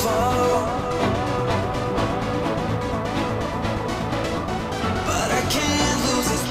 follow, but I can't lose this.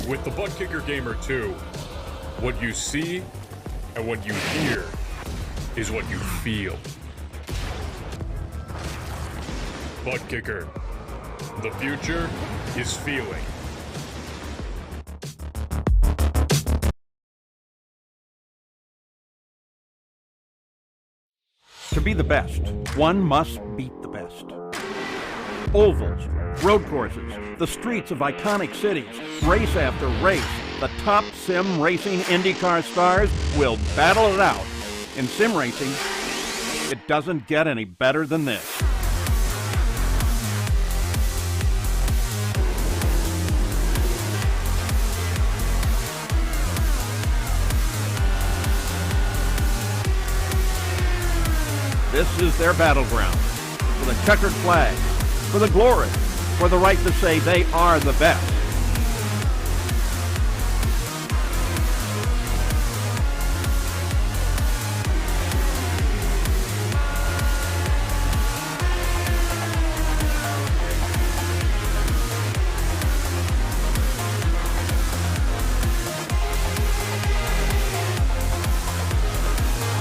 With the Buttkicker Gamer 2, what you see and what you hear is what you feel. Buttkicker, the future is feeling. To be the best, one must beat the best. Ovals, road courses, the streets of iconic cities, race after race, the top sim racing IndyCar stars will battle it out. In sim racing, it doesn't get any better than this. This is their battleground, for the checkered flag, for the glory, for the right to say they are the best.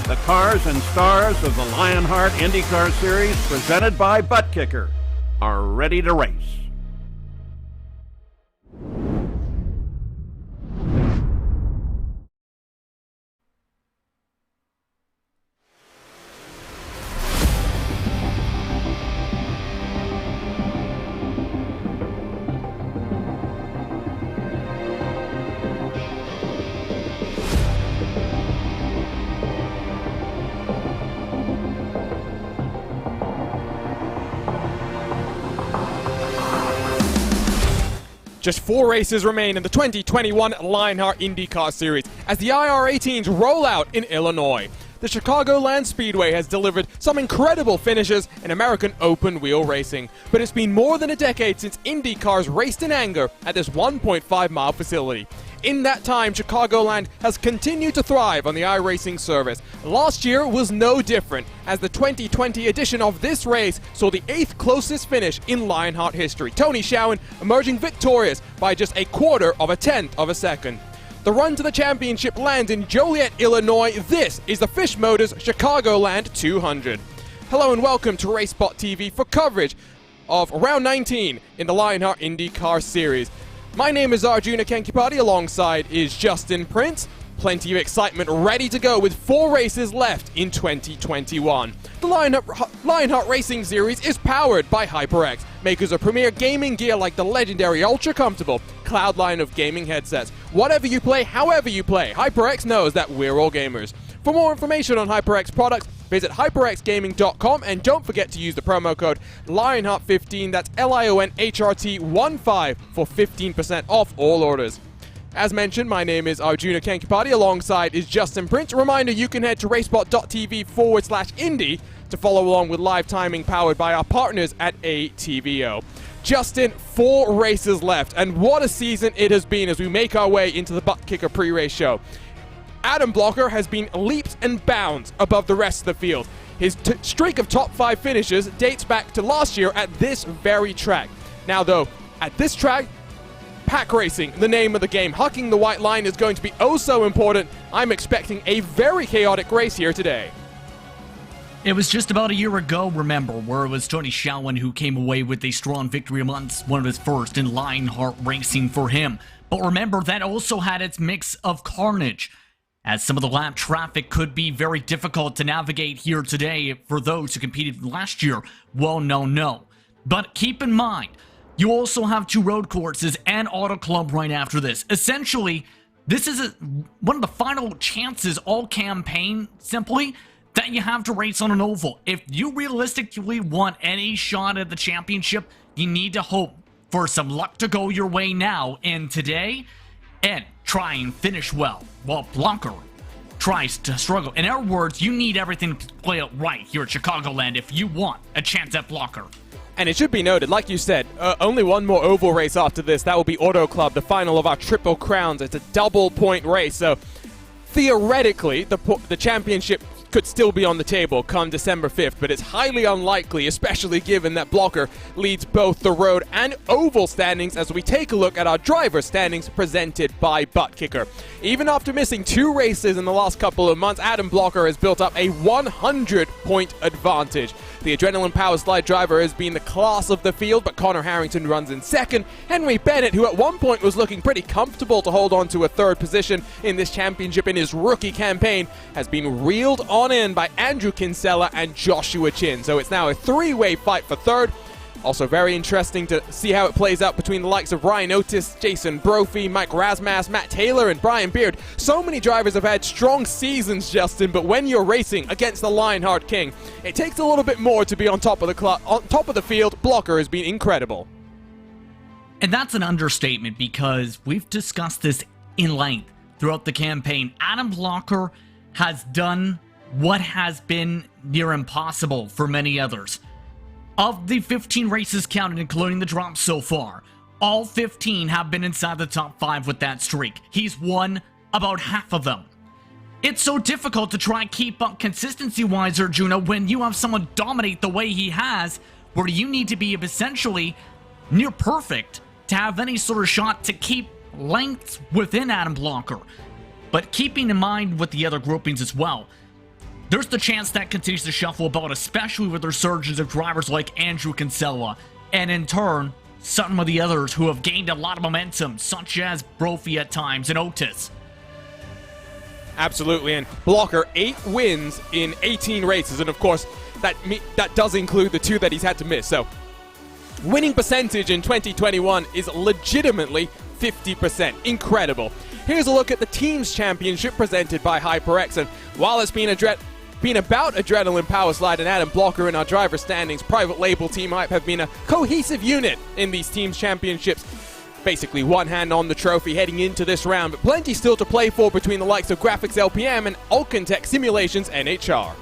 The cars and stars of the Lionheart IndyCar Series, presented by Buttkicker, are ready to race. Just 4 races remain in the 2021 Lionheart IndyCar Series as the IR18s roll out in Illinois. The Chicagoland Speedway has delivered some incredible finishes in American open-wheel racing, but it's been more than a decade since Indy cars raced in anger at this 1.5-mile facility. In that time, Chicagoland has continued to thrive on the iRacing service. Last year was no different, as the 2020 edition of this race saw the 8th closest finish in Lionheart history, Tony Schowen emerging victorious by just 1/4 of a second. The run to the championship lands in Joliet, Illinois. This is the Fisch Motors Chicagoland 200. Hello and welcome to racespottv for coverage of round 19 in the Lionheart IndyCar Series. My name is Arjuna Kankipati, alongside is Justin Prince. Plenty of excitement ready to go with 4 races left in 2021. The Lionheart Racing Series is powered by HyperX, makers of premier gaming gear like the legendary Ultra Comfortable Cloud line of gaming headsets. Whatever you play, however you play, HyperX knows that we're all gamers. For more information on HyperX products, visit hyperxgaming.com and don't forget to use the promo code Lionheart15, that's LIONHRT15 for 15% off all orders. As mentioned, my name is Arjuna Kankipati, alongside is Justin Prince. A reminder, you can head to racespot.tv/Indy to follow along with live timing powered by our partners at ATVO. Justin, 4 races left, and what a season it has been as we make our way into the buttkicker pre-race show. Adam Blocker has been leaps and bounds above the rest of the field. His streak of top 5 finishes dates back to last year at this very track. Now though, at this track, pack racing, the name of the game, hucking the white line is going to be oh so important. I'm expecting a very chaotic race here today. It was just about a year ago, remember, where it was Tony Shalwin who came away with a strong victory amongst one of his first in Lionheart Racing for him. But remember, that also had its mix of carnage, as some of the lap traffic could be very difficult to navigate here today for those who competed last year. Well, no. But keep in mind, you also have 2 road courses and Auto Club right after this. Essentially, this is one of the final chances all campaign, simply, that you have to race on an oval. If you realistically want any shot at the championship, you need to hope for some luck to go your way now and today, and try and finish well, while Blocker tries to struggle. In other words, you need everything to play out right here at Chicagoland if you want a chance at Blocker. And it should be noted, like you said, only one more oval race after this. That will be Auto Club, the final of our Triple Crowns. It's a double point race, so theoretically, the championship could still be on the table come December 5th, but it's highly unlikely, especially given that Blocker leads both the road and oval standings as we take a look at our driver standings presented by buttkicker. Even after missing 2 races in the last couple of months, Adam Blocker has built up a 100-point advantage. The Adrenaline Power Slide driver has been the class of the field, but Connor Harrington runs in second. Henry Bennett, who at one point was looking pretty comfortable to hold on to a 3rd position in this championship in his rookie campaign, has been reeled on in by Andrew Kinsella and Joshua Chin. So it's now a 3-way fight for 3rd. Also very interesting to see how it plays out between the likes of Ryan Otis, Jason Brophy, Mike Rasmas, Matt Taylor, and Brian Beard. So many drivers have had strong seasons, Justin, but when you're racing against the Lionheart King, it takes a little bit more to be on top of the field. Blocker has been incredible. And that's an understatement, because we've discussed this in length throughout the campaign. Adam Blocker has done what has been near impossible for many others. Of the 15 races counted, including the drops so far, all 15 have been inside the top 5 with that streak. He's won about half of them. It's so difficult to try and keep up consistency-wise, Arjuna, when you have someone dominate the way he has, where you need to be essentially near perfect to have any sort of shot to keep lengths within Adam Blocker. But keeping in mind with the other groupings as well, there's the chance that continues to shuffle about, especially with the resurgence of drivers like Andrew Kinsella, and in turn, some of the others who have gained a lot of momentum, such as Brophy at times and Otis. Absolutely, and Blocker, 8 wins in 18 races, and of course, that does include the 2 that he's had to miss. So, winning percentage in 2021 is legitimately 50%. Incredible. Here's a look at the Teams Championship presented by HyperX, and while it's been about Adrenaline Power Slide and Adam Blocker in our driver standings, Private Label Team Hype have been a cohesive unit in these Teams Championships. Basically one hand on the trophy heading into this round, but plenty still to play for between the likes of Graphics LPM and Alcantech Simulations NHR.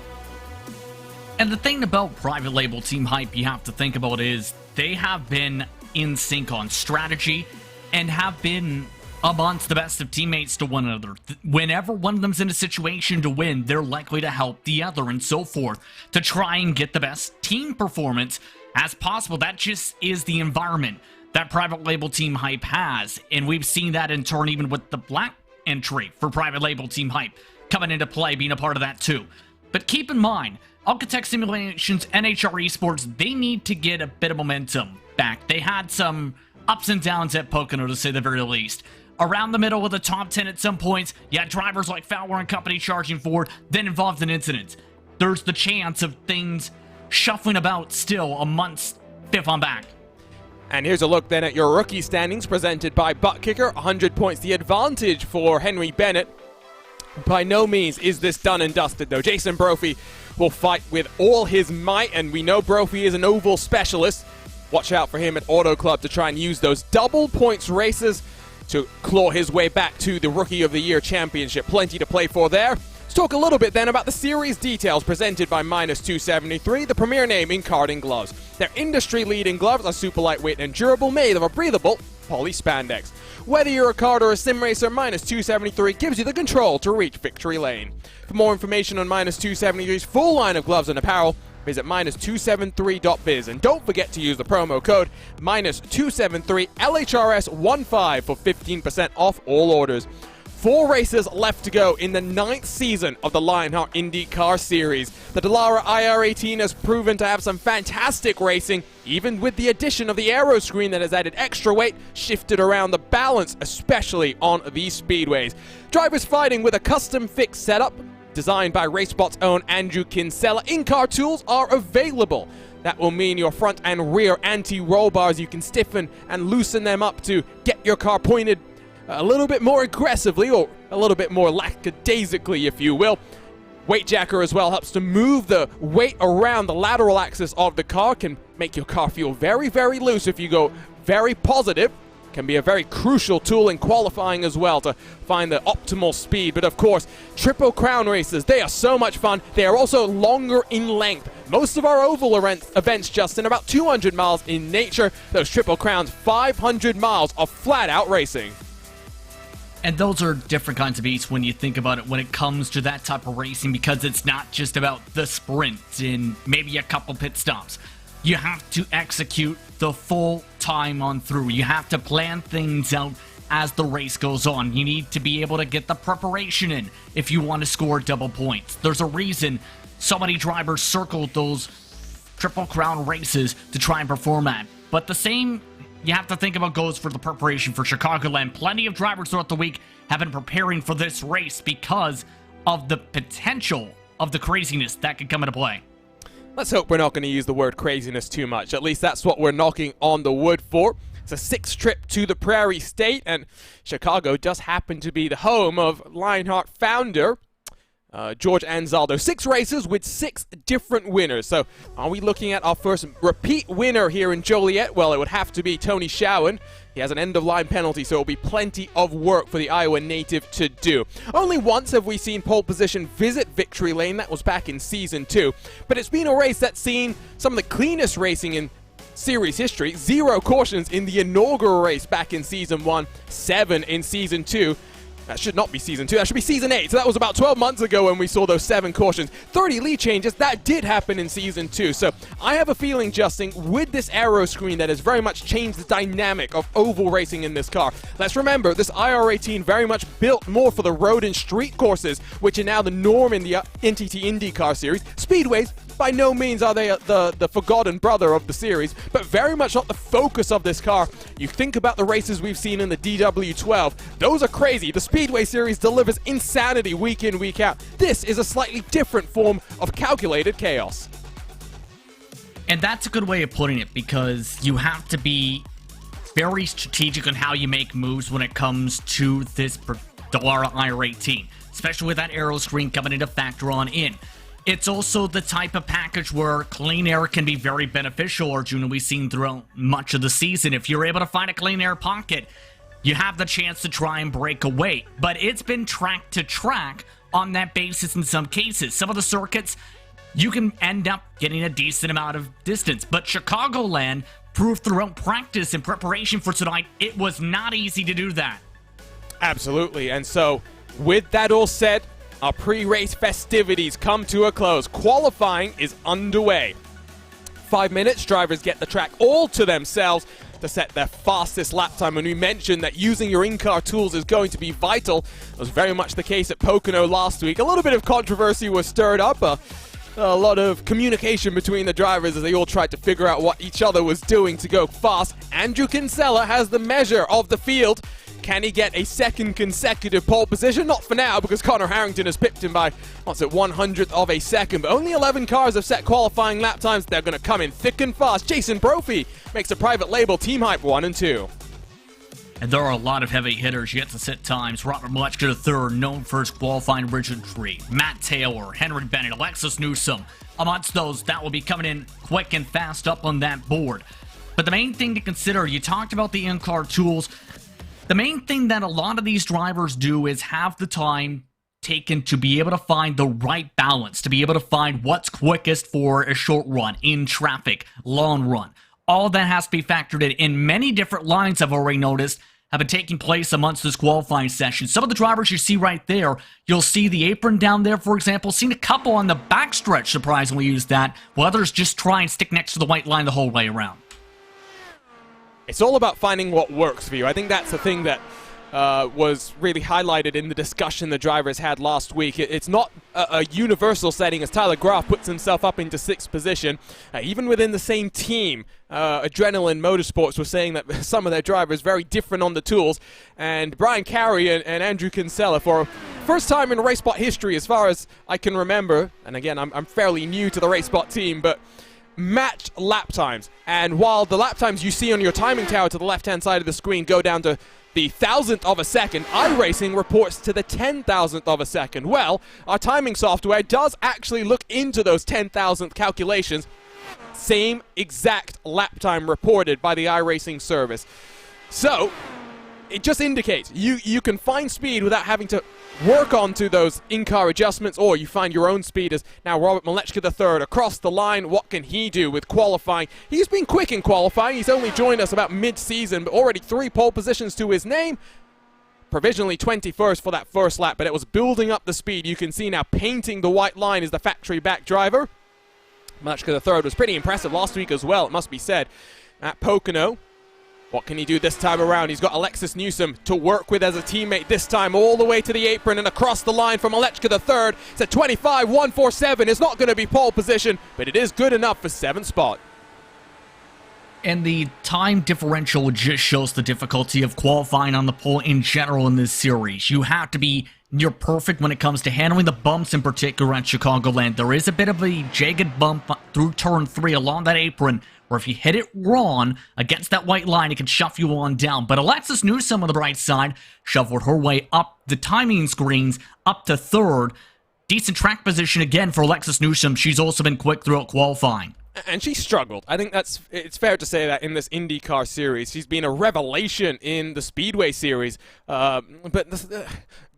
And the thing about Private Label Team Hype you have to think about is they have been in sync on strategy and have been amongst the best of teammates to one another. Whenever one of them's in a situation to win, they're likely to help the other and so forth to try and get the best team performance as possible. That just is the environment that Private Label Team Hype has, and we've seen that in turn even with the black entry for Private Label Team Hype coming into play, being a part of that too. But keep in mind, Alcatech Simulations, NHR Esports, they need to get a bit of momentum back. They had some ups and downs at Pocono, to say the very least. Around the middle of the top 10 at some points, you had drivers like Fowler and company charging forward, then involved in incidents. There's the chance of things shuffling about still a month's fifth on back. And here's a look then at your rookie standings presented by buttkicker. 100 points the advantage for Henry Bennett. By no means is this done and dusted, though. Jason Brophy will fight with all his might, and we know Brophy is an oval specialist. Watch out for him at Auto Club to try and use those double points races to claw his way back to the Rookie of the Year championship. Plenty to play for there. Let's talk a little bit then about the series details presented by Minus 273, the premier name in karting gloves. Their industry-leading gloves are super lightweight and durable, made of a breathable poly spandex. Whether you're a kart or a sim racer, Minus 273 gives you the control to reach victory lane. For more information on Minus 273's full line of gloves and apparel, visit minus273.biz, and don't forget to use the promo code minus273LHRS15 for 15% off all orders. 4 races left to go in the 9th season of the Lionheart IndyCar Series. The Dallara IR18 has proven to have some fantastic racing, even with the addition of the aero screen that has added extra weight, shifted around the balance, especially on these speedways. Drivers fighting with a custom fixed setup, designed by RaceSpott's own Andrew Kinsella. In-car tools are available. That will mean your front and rear anti-roll bars, you can stiffen and loosen them up to get your car pointed a little bit more aggressively, or a little bit more lackadaisically, if you will. Weight jacker as well helps to move the weight around the lateral axis of the car, can make your car feel very, very loose if you go very positive. Can be a very crucial tool in qualifying as well to find the optimal speed. But of course, Triple Crown races, they are so much fun. They are also longer in length. Most of our oval events, Justin, about 200 miles in nature. Those Triple Crowns, 500 miles of flat-out racing. And those are different kinds of beasts when you think about it when it comes to that type of racing, because it's not just about the sprint and maybe a couple pit stops. You have to execute the full time on through. You have to plan things out as the race goes on. You need to be able to get the preparation in if you want to score double points. There's a reason so many drivers circled those Triple Crown races to try and perform at. But the same you have to think about goes for the preparation for Chicagoland. Plenty of drivers throughout the week have been preparing for this race because of the potential of the craziness that could come into play. Let's hope we're not going to use the word craziness too much. At least that's what we're knocking on the wood for. It's a 6th trip to the Prairie State, and Chicago does happen to be the home of Lionheart founder George Anzaldo. 6 races with 6 different winners. So are we looking at our first repeat winner here in Joliet? Well, it would have to be Tony Showen. He has an end-of-line penalty, so it'll be plenty of work for the Iowa native to do. Only once have we seen pole position visit victory lane. That was back in Season 2. But it's been a race that's seen some of the cleanest racing in series history. 0 cautions in the inaugural race back in Season 1, 7 in Season 2. That should not be Season 2, that should be Season 8. So that was about 12 months ago when we saw those 7 cautions. 30 lead changes, that did happen in Season 2. So I have a feeling, Justin, with this aero screen that has very much changed the dynamic of oval racing in this car. Let's remember, this IR18 very much built more for the road and street courses, which are now the norm in the NTT IndyCar Series. Speedways, by no means are they the forgotten brother of the series, but very much not the focus of this car. You think about the races we've seen in the DW12, those are crazy. The Speedway Series delivers insanity week in, week out. This is a slightly different form of calculated chaos. And that's a good way of putting it, because you have to be very strategic on how you make moves when it comes to this Dallara IR18, especially with that aero screen coming into factor on in. It's also the type of package where clean air can be very beneficial, Arjuna. We've seen throughout much of the season. If you're able to find a clean air pocket, you have the chance to try and break away. But it's been track to track on that basis in some cases. Some of the circuits, you can end up getting a decent amount of distance. But Chicagoland proved throughout practice and preparation for tonight, it was not easy to do that. Absolutely. And so, with that all said, our pre-race festivities come to a close. Qualifying is underway. 5 minutes, drivers get the track all to themselves to set their fastest lap time. And we mentioned that using your in-car tools is going to be vital. It was very much the case at Pocono last week. A little bit of controversy was stirred up. a lot of communication between the drivers as they all tried to figure out what each other was doing to go fast. Andrew Kinsella has the measure of the field. Can he get a second consecutive pole position? Not for now, because Connor Harrington has pipped him by, what's it, 100th of a second. But only 11 cars have set qualifying lap times. They're going to come in thick and fast. Jason Brophy makes a private label Team Hype 1 and 2. And there are a lot of heavy hitters yet to set times. Robert Malechka III, known for his qualifying rigidity. Matt Taylor, Henry Bennett, Alexis Newsom. Amongst those, that will be coming in quick and fast up on that board. But the main thing to consider, you talked about the in-car tools. The main thing that a lot of these drivers do is have the time taken to be able to find the right balance, to be able to find what's quickest for a short run, in traffic, long run. All that has to be factored in. Many different lines I've already noticed have been taking place amongst this qualifying session. Some of the drivers you see right there, you'll see the apron down there, for example. Seen a couple on the backstretch surprisingly use that, while others just try and stick next to the white line the whole way around. It's all about finding what works for you. I think that's the thing that was really highlighted in the discussion the drivers had last week. It's not a universal setting, as Tyler Graf puts himself up into 6th position. Even within the same team, Adrenaline Motorsports was saying that some of their drivers very different on the tools. And Brian Carey and Andrew Kinsella, for first time in RaceSpot history as far as I can remember, and again, I'm fairly new to the RaceSpot team, but matched lap times. And while the lap times you see on your timing tower to the left-hand side of the screen go down to the 1,000th of a second, iRacing reports to the 10,000th of a second. Well, our timing software does actually look into those 10,000th calculations. Same exact lap time reported by the iRacing service. So, it just indicates you can find speed without having to work onto those in-car adjustments, or you find your own speed. As now Robert Malechka III across the line. What can he do with qualifying? He's been quick in qualifying. He's only joined us about mid-season, but already 3 pole positions to his name. Provisionally 21st for that first lap, but it was building up the speed. You can see now painting the white line is the factory back driver. Malechka III was pretty impressive last week as well, it must be said, at Pocono. What can he do this time around? He's got Alexis Newsom to work with as a teammate this time, all the way to the apron and across the line from Malechka III. It's a 25.147. It's not going to be pole position, but it is good enough for 7th spot. And the time differential just shows the difficulty of qualifying on the pole in general in this series. You have to be near perfect when it comes to handling the bumps in particular at Chicagoland. There is a bit of a jagged bump through turn 3 along that apron, where if you hit it wrong against that white line, it can shove you on down. But Alexis Newsom on the right side shuffled her way up the timing screens up to 3rd. Decent track position again for Alexis Newsom. She's also been quick throughout qualifying. And she struggled. I think it's fair to say that in this IndyCar series, she's been a revelation in the Speedway series.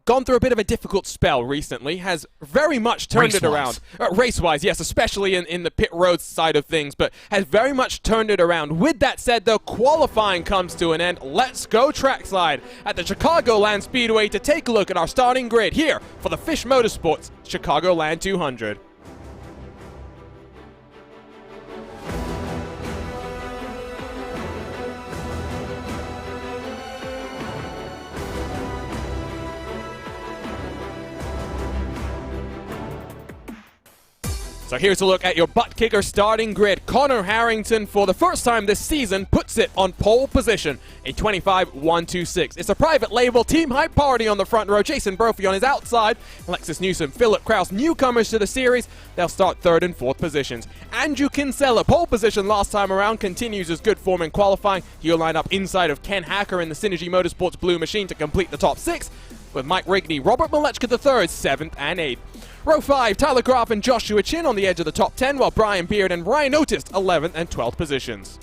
Gone through a bit of a difficult spell recently, has very much turned it around. Race-wise, yes, especially in the pit road side of things, but has very much turned it around. With that said, though, qualifying comes to an end. Let's go trackside at the Chicagoland Speedway to take a look at our starting grid here for the Fisch Motorsports Chicagoland 200. So here's a look at your butt kicker starting grid. Connor Harrington, for the first time this season, puts it on pole position, a 25.126. It's a private label, Team Hype Party on the front row, Jason Brophy on his outside, Alexis Newsom, Philip Kraus, newcomers to the series. They'll start 3rd and 4th positions. Andrew Kinsella, pole position last time around, continues his good form in qualifying. He'll line up inside of Ken Hacker in the Synergy Motorsports Blue Machine to complete the top 6, with Mike Rigney, Robert Malechka III, 7th and 8th. Row 5, Tyler Graf and Joshua Chin on the edge of the top 10, while Brian Beard and Ryan Otis, 11th and 12th positions.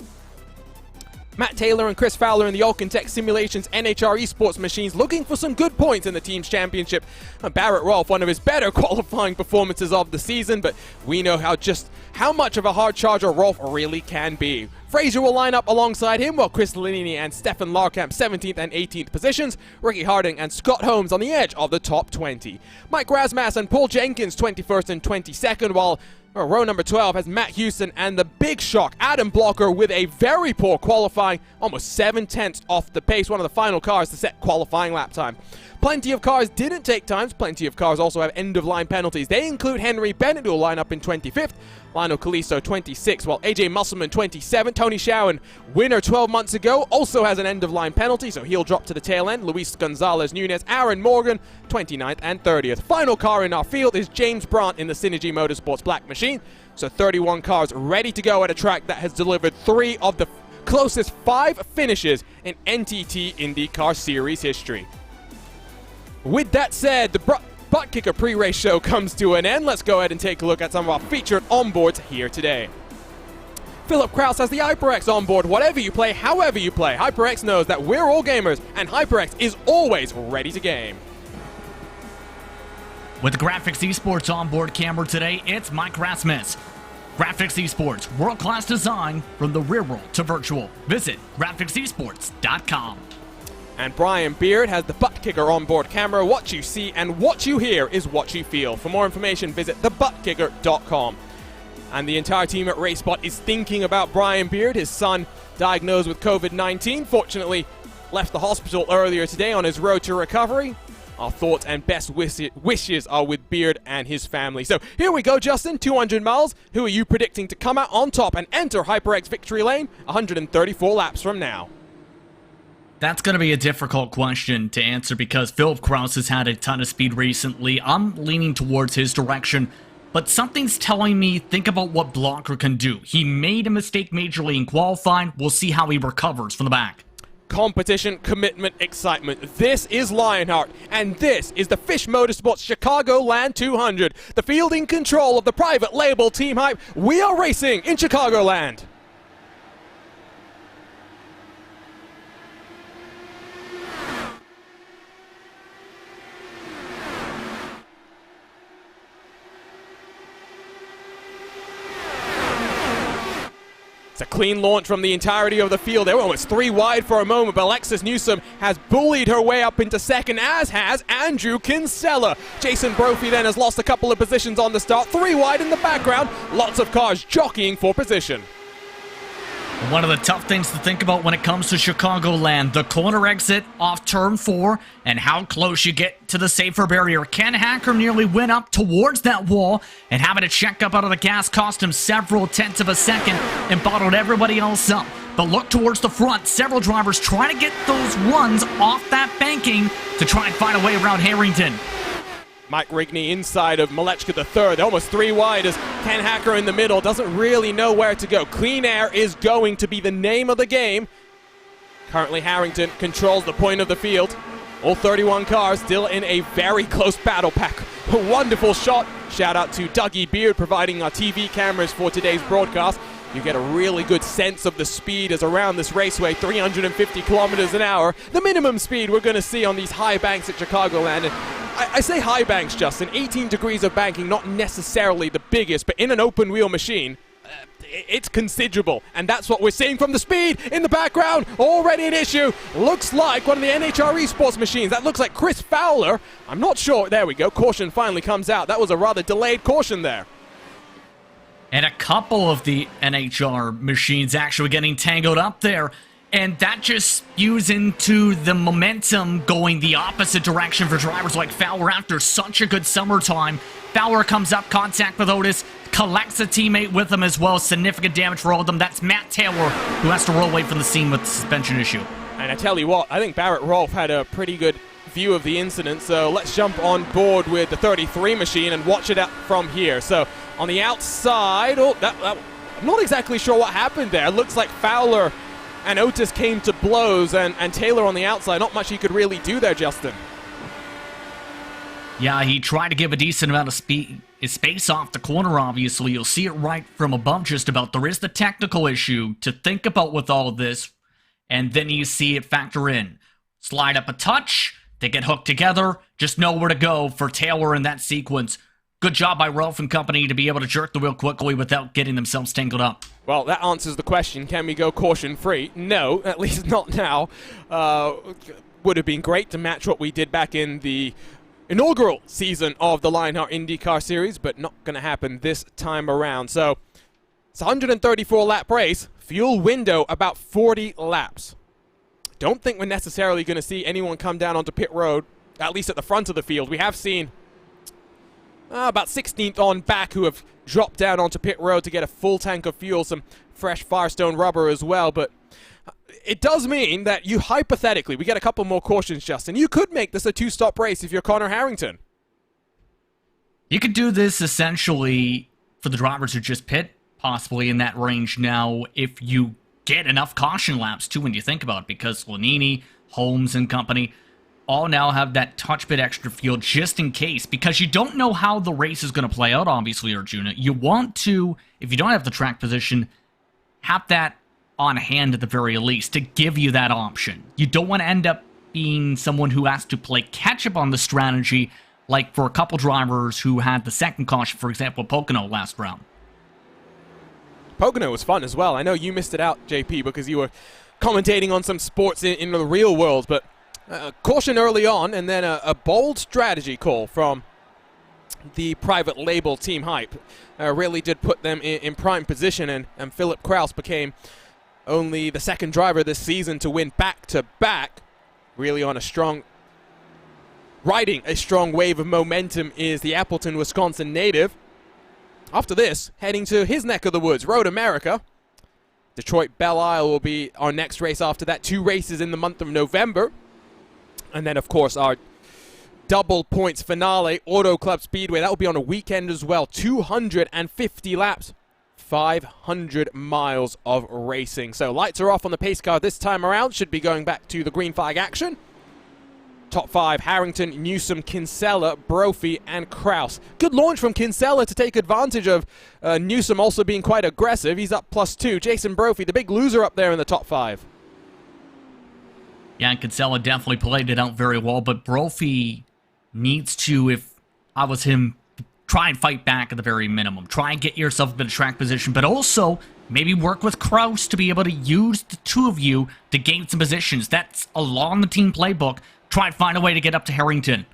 Matt Taylor and Chris Fowler in the Alcantech Simulations NHR Esports machines looking for some good points in the team's championship. Barrett Rolfe, one of his better qualifying performances of the season, but we know how much of a hard charger Rolfe really can be. Fraser will line up alongside him, while Chris Lillini and Stefan Larkamp 17th and 18th positions. Ricky Harding and Scott Holmes on the edge of the top 20. Mike Rasmussen and Paul Jenkins 21st and 22nd, while Row number 12 has Matt Houston and the big shock, Adam Blocker, with a very poor qualifying, almost 7/10 off the pace, one of the final cars to set qualifying lap time. Plenty of cars didn't take times. Plenty of cars also have end-of-line penalties. They include Henry Bennett, who will line up in 25th, Lionel Calisto 26, while AJ Musselman 27. Tony Schowen, winner 12 months ago, also has an end-of-line penalty, so he'll drop to the tail end. Luis Gonzalez Nunez, Aaron Morgan, 29th and 30th. Final car in our field is James Brandt in the Synergy Motorsports Black Machine. So 31 cars ready to go at a track that has delivered 3 of the closest 5 finishes in NTT IndyCar Series history. With that said, the buttkicker pre-race show comes to an end. Let's go ahead and take a look at some of our featured onboards here today. Philip Kraus has the HyperX onboard. Whatever you play, however you play, HyperX knows that we're all gamers, and HyperX is always ready to game. With the Graphics Esports onboard camera today, it's Mike Rasmus. Graphics Esports, world-class design from the real world to virtual. Visit graphicsesports.com. And Brian Beard has the buttkicker onboard camera. What you see and what you hear is what you feel. For more information, visit thebuttkicker.com. And the entire team at RaceSpot is thinking about Brian Beard, his son diagnosed with COVID-19. Fortunately, left the hospital earlier today on his road to recovery. Our thoughts and best wishes are with Beard and his family. So here we go, Justin. 200 miles. Who are you predicting to come out on top and enter HyperX victory lane 134 laps from now? That's going to be a difficult question to answer because Philip Kraus has had a ton of speed recently. I'm leaning towards his direction, but something's telling me think about what Blocker can do. He made a mistake majorly in qualifying. We'll see how he recovers from the back. Competition, commitment, excitement. This is Lionheart, and this is the Fisch Motorsports Chicagoland 200. The fielding control of the private label Team Hype. We are racing in Chicagoland. It's a clean launch from the entirety of the field. They were almost 3 wide for a moment, but Alexis Newsom has bullied her way up into second, as has Andrew Kinsella. Jason Brophy then has lost a couple of positions on the start. 3 wide in the background. Lots of cars jockeying for position. One of the tough things to think about when it comes to Chicagoland, the corner exit off turn 4 and how close you get to the safer barrier. Ken Hacker nearly went up towards that wall, and having to check up out of the gas cost him several tenths of a second and bottled everybody else up. But look towards the front. Several drivers trying to get those runs off that banking to try and find a way around Harrington. Mike Rigney inside of Malechka the third. Almost 3 wide as Ken Hacker in the middle doesn't really know where to go. Clean air is going to be the name of the game. Currently Harrington controls the point of the field. All 31 cars still in a very close battle pack. A wonderful shot. Shout out to Dougie Beard providing our TV cameras for today's broadcast. You get a really good sense of the speed as around this raceway, 350 kilometers an hour. The minimum speed we're going to see on these high banks at Chicagoland. And I say high banks, Justin. 18 degrees of banking, not necessarily the biggest, but in an open wheel machine, it's considerable. And that's what we're seeing from the speed in the background. Already an issue. Looks like one of the NHR esports machines. That looks like Chris Fowler. I'm not sure. There we go. Caution finally comes out. That was a rather delayed caution there. And a couple of the NHR machines actually getting tangled up there. And that just spews into the momentum going the opposite direction for drivers like Fowler after such a good summertime. Fowler comes up, contact with Otis, collects a teammate with him as well. Significant damage for all of them. That's Matt Taylor, who has to roll away from the scene with the suspension issue. And I tell you what, I think Barrett Rolfe had a pretty good view of the incident, so let's jump on board with the 33 machine and watch it out from here. So on the outside, I'm not exactly sure what happened there. It looks like Fowler and Otis came to blows, and Taylor on the outside, not much he could really do there, Justin. Yeah, he tried to give a decent amount of space off the corner, obviously. You'll see it right from above just about. There is the technical issue to think about with all of this, and then you see it factor in. Slide up a touch, they get hooked together, just know where to go for Taylor in that sequence. Good job by Rolfe and company to be able to jerk the wheel quickly without getting themselves tangled up. Well, that answers the question, can we go caution-free? No, at least not now. Would have been great to match what we did back in the inaugural season of the Lionheart IndyCar Series, but not going to happen this time around. So it's a 134 lap race, fuel window about 40 laps. Don't think we're necessarily going to see anyone come down onto pit road, at least at the front of the field. We have seen about 16th on back who have dropped down onto pit road to get a full tank of fuel, some fresh Firestone rubber as well, but it does mean that you hypothetically, we get a couple more cautions, Justin, you could make this a two-stop race if you're Connor Harrington. You could do this essentially for the drivers who just pit, possibly in that range now, if you get enough caution laps too when you think about it, because Lanini, Holmes, and company all now have that touch bit extra fuel just in case, because you don't know how the race is going to play out, obviously, Arjuna. You want to, if you don't have the track position, have that on hand at the very least to give you that option. You don't want to end up being someone who has to play catch-up on the strategy, like for a couple drivers who had the second caution, for example, Pocono last round. Pocono was fun as well. I know you missed it out, JP, because you were commentating on some sports in the real world, but caution early on, and then a bold strategy call from the private label Team Hype really did put them in prime position, and Philip Kraus became only the second driver this season to win back-to-back. Really on a strong, riding a strong wave of momentum is the Appleton, Wisconsin native. After this, heading to his neck of the woods, Road America. Detroit Belle Isle will be our next race after that. 2 races in the month of November. And then, of course, our double points finale, Auto Club Speedway. That will be on a weekend as well. 250 laps, 500 miles of racing. So lights are off on the pace car this time around. Should be going back to the green flag action. Top 5, Harrington, Newsom, Kinsella, Brophy, and Kraus. Good launch from Kinsella to take advantage of Newsom also being quite aggressive. He's up +2. Jason Brophy, the big loser up there in the top 5. Yeah, and Kinsella definitely played it out very well, but Brophy needs to, if I was him, try and fight back at the very minimum. Try and get yourself a bit of track position, but also maybe work with Kraus to be able to use the two of you to gain some positions. That's along the team playbook. Try and find a way to get up to Harrington.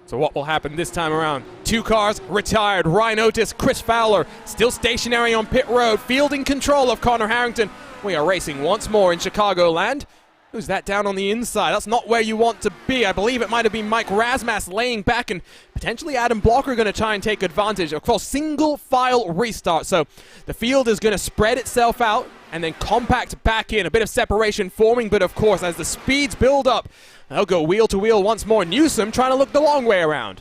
So what will happen this time around? 2 cars retired. Ryan Otis, Chris Fowler still stationary on pit road, fielding control of Connor Harrington. We are racing once more in Chicagoland. Who's that down on the inside? That's not where you want to be. I believe it might have been Mike Rasmas laying back, and potentially Adam Blocker going to try and take advantage. Of course, single file restart. So the field is going to spread itself out and then compact back in. A bit of separation forming, but of course, as the speeds build up, they'll go wheel to wheel once more. Newsom trying to look the long way around.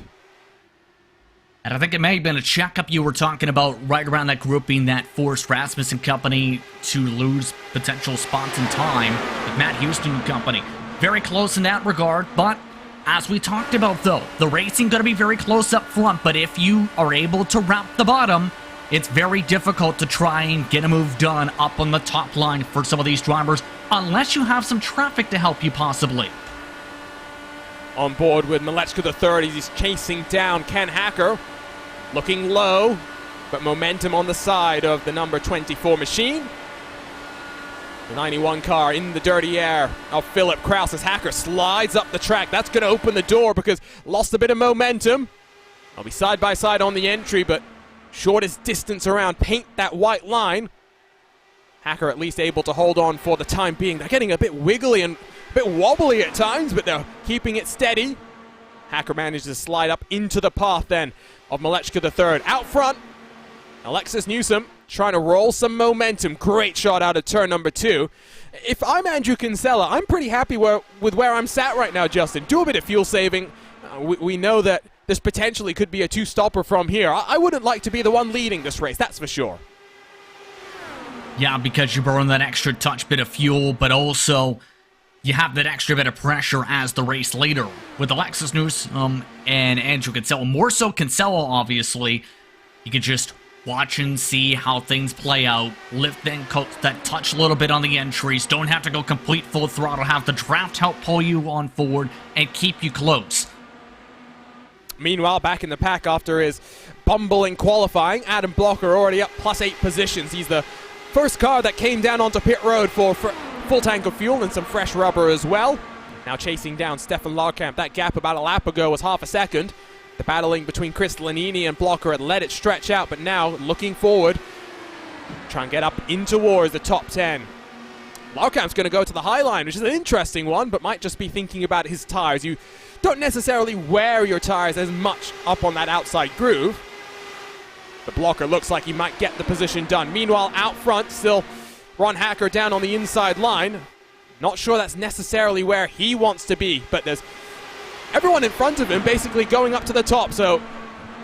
And I think it may have been a checkup you were talking about right around that grouping that forced Rasmus and company to lose potential spots in time with Matt Houston and company. Very close in that regard, but as we talked about though, the racing going to be very close up front, but if you are able to wrap the bottom, it's very difficult to try and get a move done up on the top line for some of these drivers, unless you have some traffic to help you possibly. On board with Malechka the third, he's chasing down Ken Hacker. Looking low, but momentum on the side of the number 24 machine. The 91 car in the dirty air of Philip Kraus as Hacker slides up the track. That's going to open the door because lost a bit of momentum. I'll be side by side on the entry, but shortest distance around, paint that white line. Hacker at least able to hold on for the time being. They're getting a bit wiggly and a bit wobbly at times, but they're keeping it steady. Hacker manages to slide up into the path then of Malechka the third. Out front, Alexis Newsom trying to roll some momentum. Great shot out of turn number 2. If I'm Andrew Kinsella, I'm pretty happy with where I'm sat right now, Justin. Do a bit of fuel saving. We know that this potentially could be a 2-stopper from here. I wouldn't like to be the one leading this race, that's for sure. Yeah, because you burn that extra touch bit of fuel, but also you have that extra bit of pressure as the race leader. With Alexis Newsom and Andrew Kinsella, more so Kinsella, obviously, you can just watch and see how things play out. Lift that touch a little bit on the entries. Don't have to go complete full throttle. Have the draft help pull you on forward and keep you close. Meanwhile, back in the pack after his bumbling qualifying, Adam Blocker already up +8 positions. He's the first car that came down onto pit road for full tank of fuel and some fresh rubber as well. Now chasing down Stefan Larkamp. That gap about a lap ago was half a second. The battling between Chris Lanini and Blocker had let it stretch out, but now looking forward, try and get up in towards the top 10. Larkamp's going to go to the high line, which is an interesting one, but might just be thinking about his tires. You don't necessarily wear your tires as much up on that outside groove. The Blocker looks like he might get the position done. Meanwhile, out front, still Ron Hacker down on the inside line. Not sure that's necessarily where he wants to be, but there's everyone in front of him basically going up to the top. So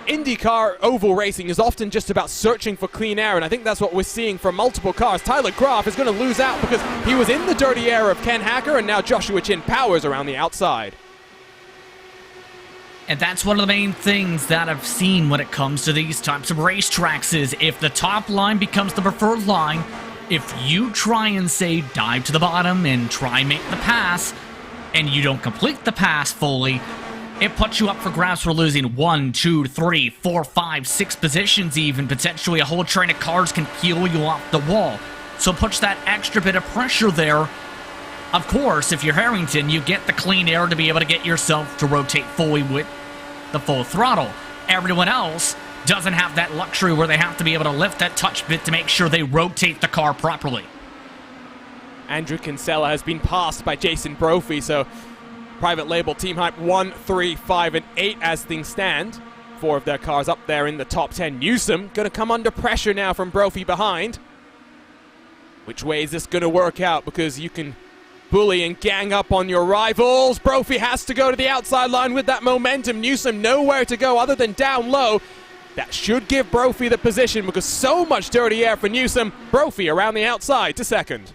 IndyCar oval racing is often just about searching for clean air, and I think that's what we're seeing from multiple cars. Tyler Graf is going to lose out because he was in the dirty air of Ken Hacker, and now Joshua Chin powers around the outside. And that's one of the main things that I've seen when it comes to these types of racetracks is if the top line becomes the preferred line, if you try and say dive to the bottom and try and make the pass, and you don't complete the pass fully, it puts you up for grabs for losing 1, 2, 3, 4, 5, 6 positions even. Potentially a whole train of cars can peel you off the wall. So it puts that extra bit of pressure there. Of course, if you're Harrington, you get the clean air to be able to get yourself to rotate fully with the full throttle. Everyone else doesn't have that luxury where they have to be able to lift that touch bit to make sure they rotate the car properly. Andrew Kinsella has been passed by Jason Brophy, so private label Team Hype 1, 3, 5, and 8 as things stand. 4 of their cars up there in the top 10. Newsom going to come under pressure now from Brophy behind. Which way is this going to work out? Because you can bully and gang up on your rivals. Brophy has to go to the outside line with that momentum. Newsom nowhere to go other than down low. That should give Brophy the position because so much dirty air for Newsom. Brophy around the outside to second.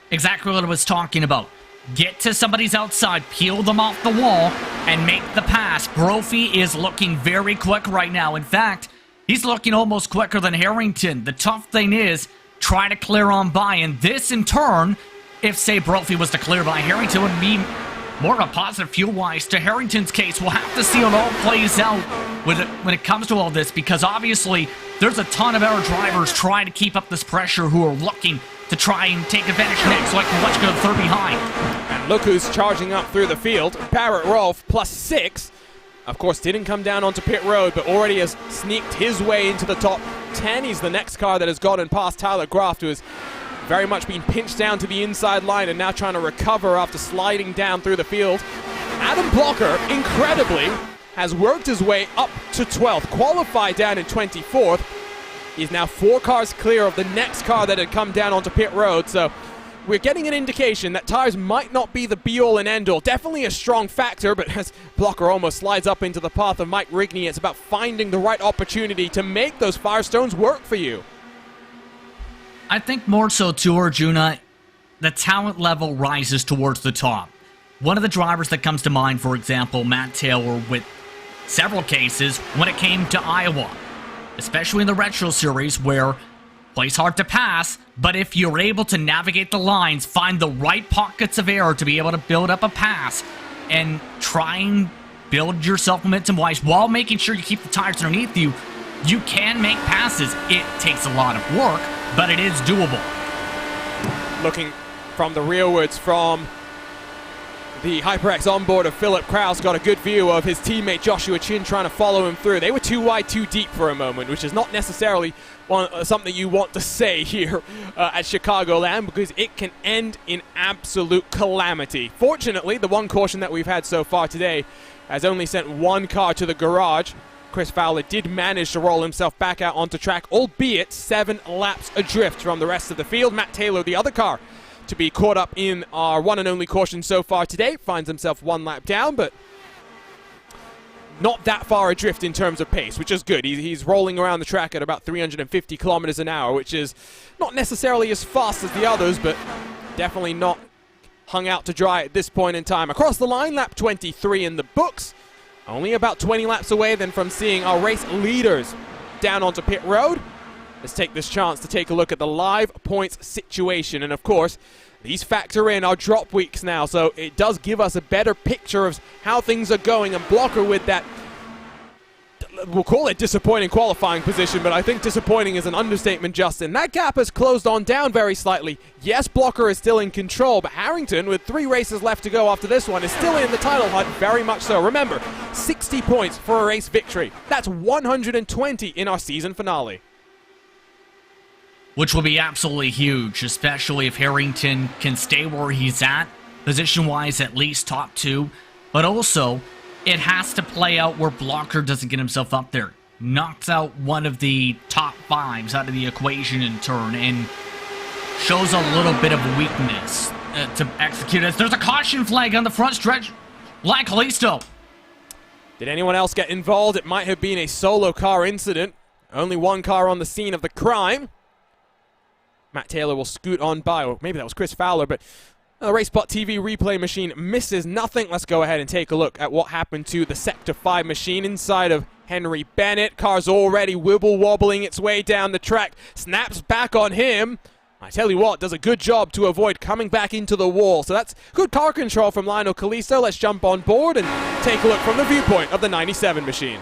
Exactly what I was talking about. Get to somebody's outside, peel them off the wall, and make the pass. Brophy is looking very quick right now. In fact, he's looking almost quicker than Harrington. The tough thing is, try to clear on by, and this in turn, if, say, Brophy was to clear by Harrington, would be more of a positive fuel-wise to Harrington's case. We'll have to see how it all plays out when it comes to all this, because obviously there's a ton of our drivers trying to keep up this pressure who are looking to try and take advantage next, like let's go third behind. And look who's charging up through the field. Barrett Rolfe +6. Of course, didn't come down onto pit road, but already has sneaked his way into the top 10. He's the next car that has gotten past Tyler Graft, who has very much been pinched down to the inside line and now trying to recover after sliding down through the field. Adam Blocker, incredibly, has worked his way up to 12th, qualified down in 24th. He's now 4 cars clear of the next car that had come down onto pit road, so we're getting an indication that tires might not be the be-all and end-all. Definitely a strong factor, but as Blocker almost slides up into the path of Mike Rigney, it's about finding the right opportunity to make those Firestones work for you. I think more so too, Arjuna, the talent level rises towards the top. One of the drivers that comes to mind, for example, Matt Taylor, with several cases when it came to Iowa, especially in the Retro Series, where plays hard to pass, but if you're able to navigate the lines, find the right pockets of air to be able to build up a pass, and try and build yourself momentum-wise while making sure you keep the tires underneath you, you can make passes. It takes a lot of work, but it is doable. Looking from the rearwards from the HyperX onboard of Philip Kraus, got a good view of his teammate Joshua Chin trying to follow him through. They were too wide, too deep for a moment, which is not necessarily something you want to say here at Chicagoland, because it can end in absolute calamity. Fortunately, the one caution that we've had so far today has only sent 1 car to the garage. Chris Fowler did manage to roll himself back out onto track, albeit 7 laps adrift from the rest of the field. Matt Taylor, the other car to be caught up in our one and only caution so far today, finds himself 1 lap down, but not that far adrift in terms of pace, which is good. He's rolling around the track at about 350 kilometers an hour, which is not necessarily as fast as the others, but definitely not hung out to dry at this point in time. Across the line, lap 23 in the books. Only about 20 laps away then from seeing our race leaders down onto pit road. Let's take this chance to take a look at the live points situation. And of course, these factor in our drop weeks now, so it does give us a better picture of how things are going. And Blocker with that we'll call it disappointing qualifying position, but I think disappointing is an understatement, Justin. That gap has closed on down very slightly. Yes, Blocker is still in control, but Harrington, with 3 races left to go after this one, is still in the title hunt, very much so. Remember, 60 points for a race victory. That's 120 in our season finale. Which will be absolutely huge, especially if Harrington can stay where he's at, position-wise at least top 2, but also it has to play out where Blocker doesn't get himself up there. Knocks out one of the top 5s out of the equation in turn and shows a little bit of weakness to execute as there's a caution flag on the front stretch. Like Callisto. Did anyone else get involved? It might have been a solo car incident. Only one car on the scene of the crime. Matt Taylor will scoot on by, or maybe that was Chris Fowler, but the racespottv replay machine misses nothing. Let's go ahead and take a look at what happened to the Sector 5 machine inside of Henry Bennett. Car's already wibble-wobbling its way down the track. Snaps back on him. I tell you what, does a good job to avoid coming back into the wall. So that's good car control from Lionel Callisto. Let's jump on board and take a look from the viewpoint of the 97 machine.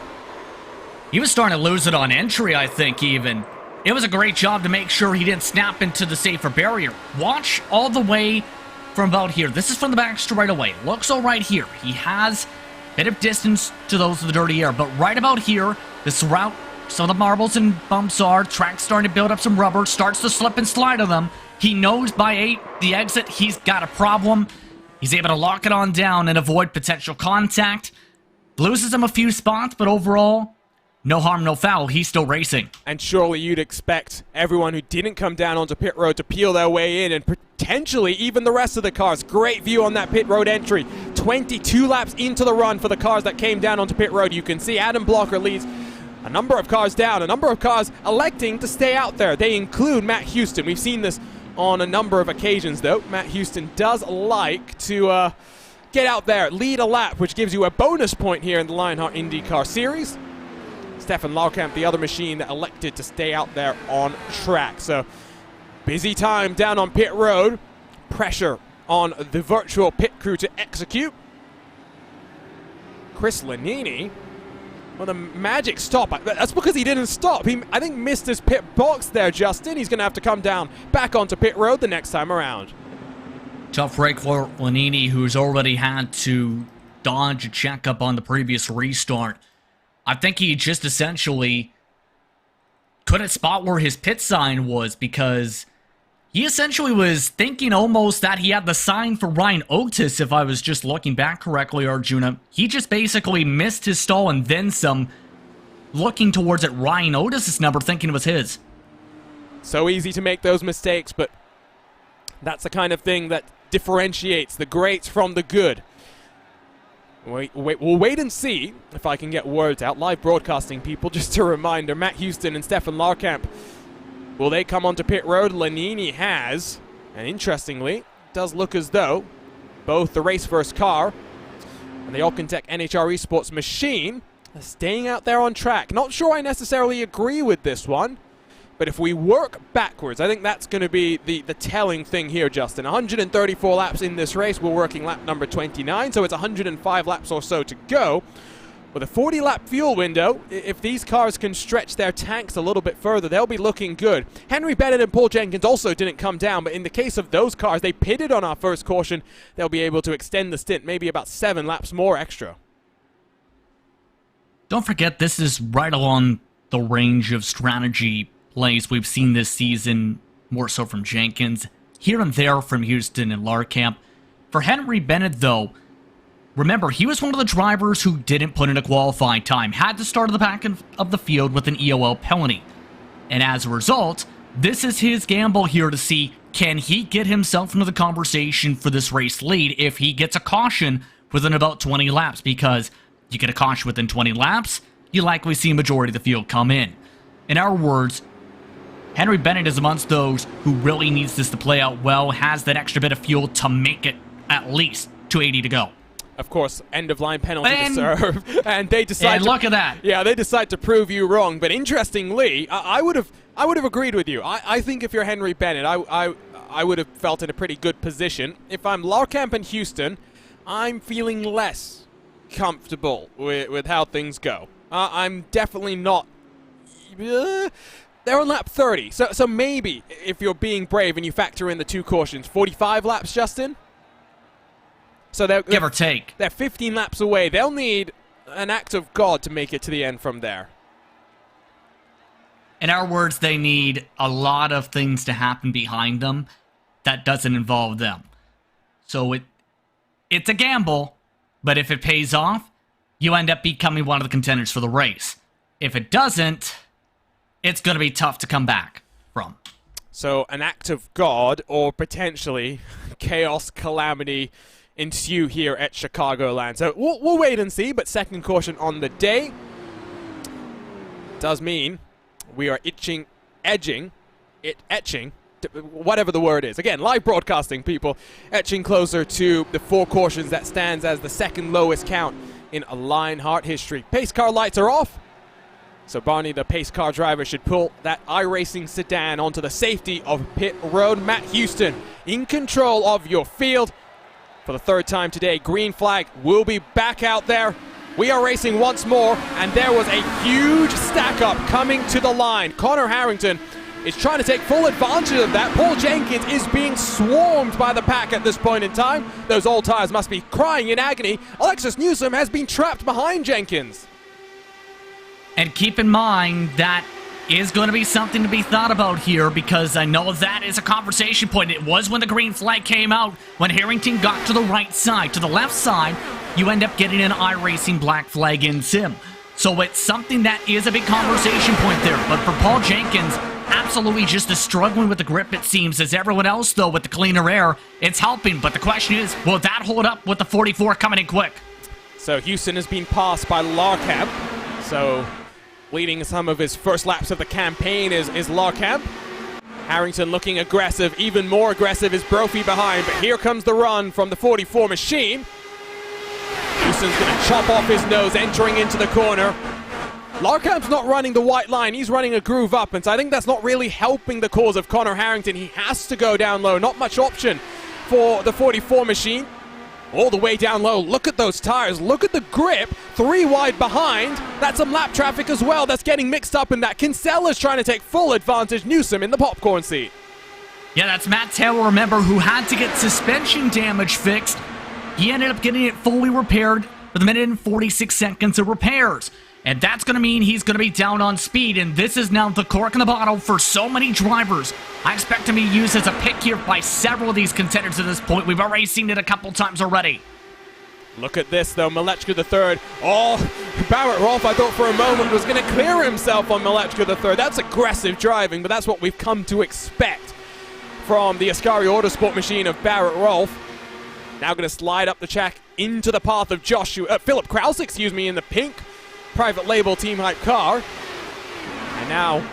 He was starting to lose it on entry, I think, even. It was a great job to make sure he didn't snap into the safer barrier. Watch all the way from about here. This is from the back straight away. Looks all right here. He has a bit of distance to those of the dirty air, but right about here, this route, some of the marbles and bumps are, track's starting to build up some rubber, starts to slip and slide on them. He knows by 8, the exit, he's got a problem. He's able to lock it on down and avoid potential contact. Loses him a few spots, but overall, no harm, no foul. He's still racing. And surely you'd expect everyone who didn't come down onto pit road to peel their way in, and potentially even the rest of the cars. Great view on that pit road entry. 22 laps into the run for the cars that came down onto pit road. You can see Adam Blocker leads a number of cars down, a number of cars electing to stay out there. They include Matt Houston. We've seen this on a number of occasions, though. Matt Houston does like to get out there, lead a lap, which gives you a bonus point here in the Lionheart IndyCar Series. Stefan Laukamp, the other machine that elected to stay out there on track. So, busy time down on pit road. Pressure on the virtual pit crew to execute. Chris Lanini, well, the magic stop. That's because he didn't stop. He, I think, missed his pit box there, Justin. He's going to have to come down back onto pit road the next time around. Tough break for Lanini, who's already had to dodge a checkup on the previous restart. I think he just essentially couldn't spot where his pit sign was because he essentially was thinking almost that he had the sign for Ryan Otis, if I was just looking back correctly, Arjuna. He just basically missed his stall and then some, looking towards it Ryan Otis' number, thinking it was his. So easy to make those mistakes, but that's the kind of thing that differentiates the greats from the good. We'll wait and see if I can get words out. Live broadcasting, people, just a reminder. Matt Houston and Stefan Laukamp, will they come onto pit road? Lanini has, and interestingly, does look as though both the race first car and the Alcantech NHR Esports machine are staying out there on track. Not sure I necessarily agree with this one, but if we work backwards, I think that's going to be the telling thing here, Justin. 134 laps in this race. We're working lap number 29, so it's 105 laps or so to go. With a 40-lap fuel window, if these cars can stretch their tanks a little bit further, they'll be looking good. Henry Bennett and Paul Jenkins also didn't come down, but in the case of those cars, they pitted on our first caution. They'll be able to extend the stint, maybe about 7 laps more extra. Don't forget, this is right along the range of strategy plays we've seen this season, more so from Jenkins, here and there from Houston and Laukamp. For Henry Bennett, though, remember, he was one of the drivers who didn't put in a qualifying time, had to start at the back of the field with an EOL penalty. And as a result, this is his gamble here to see, can he get himself into the conversation for this race lead if he gets a caution within about 20 laps, because you get a caution within 20 laps, you likely see a majority of the field come in. In our words, Henry Bennett is amongst those who really needs this to play out well, has that extra bit of fuel to make it at least 280 to go. Of course, end-of-line penalty to serve, and they decide. And look at that! Yeah, they decide to prove you wrong. But interestingly, I would have agreed with you. I think if you're Henry Bennett, I would have felt in a pretty good position. If I'm Laukamp and Houston, I'm feeling less comfortable with how things go. I'm definitely not. They're on lap 30, so maybe, if you're being brave and you factor in the 2 cautions, 45 laps, Justin? So they're Give or take. They're 15 laps away. They'll need an act of God to make it to the end from there. In our words, they need a lot of things to happen behind them that doesn't involve them. So it's a gamble, but if it pays off, you end up becoming one of the contenders for the race. If it doesn't, it's going to be tough to come back from. So an act of God, or potentially chaos, calamity, ensue here at Chicagoland. So we'll wait and see, but second caution on the day does mean we are etching, whatever the word is. Again, live broadcasting, people, etching closer to the 4 cautions that stands as the second lowest count in a Lionheart history. Pace car lights are off, so Barney, the pace car driver, should pull that iRacing sedan onto the safety of pit road. Matt Houston in control of your field. For the 3rd time today, green flag will be back out there. We are racing once more, and there was a huge stack up coming to the line. Connor Harrington is trying to take full advantage of that. Paul Jenkins is being swarmed by the pack at this point in time. Those old tires must be crying in agony. Alexis Newsom has been trapped behind Jenkins. And keep in mind that is going to be something to be thought about here, because I know that is a conversation point. It was when the green flag came out, when Harrington got to the right side. To the left side, you end up getting an iRacing black flag in sim. So it's something that is a big conversation point there. But for Paul Jenkins, absolutely just as struggling with the grip, it seems, as everyone else, though, with the cleaner air. It's helping, but the question is, will that hold up with the 44 coming in quick? So Houston has been passed by Larkamp. So leading some of his first laps of the campaign is Larkamp. Harrington looking aggressive. Even more aggressive is Brophy behind. But here comes the run from the 44 machine. Houston's going to chop off his nose, entering into the corner. Larkamp's not running the white line. He's running a groove up. And so I think that's not really helping the cause of Connor Harrington. He has to go down low. Not much option for the 44 machine. All the way down low. Look at those tires. Look at the grip. 3 wide behind. That's some lap traffic as well. That's getting mixed up in that. Kinsella's trying to take full advantage. Newsom in the popcorn seat. Yeah, that's Matt Taylor, remember, who had to get suspension damage fixed. He ended up getting it fully repaired with 1 minute and 46 seconds of repairs. And that's going to mean he's going to be down on speed, and this is now the cork in the bottle for so many drivers. I expect him to be used as a pick here by several of these contenders at this point. We've already seen it a couple times already. Look at this, though. Malechka the third. Oh, Barrett Rolfe, I thought for a moment, was going to clear himself on Malechka the third. That's aggressive driving, but that's what we've come to expect from the Ascari Autosport machine of Barrett Rolfe. Now going to slide up the track into the path of Philip Kraus, in the pink private label Team Hype car. And now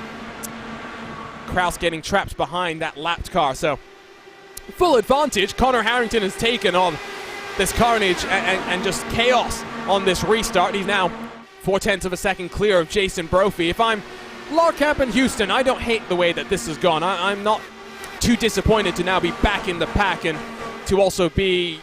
Kraus getting trapped behind that lapped car. So full advantage Connor Harrington has taken on this carnage and just chaos on this restart. He's now 0.4 of a second clear of Jason Brophy. If I'm Larkamp and Houston, I don't hate the way that this has gone. I'm not too disappointed to now be back in the pack and to also be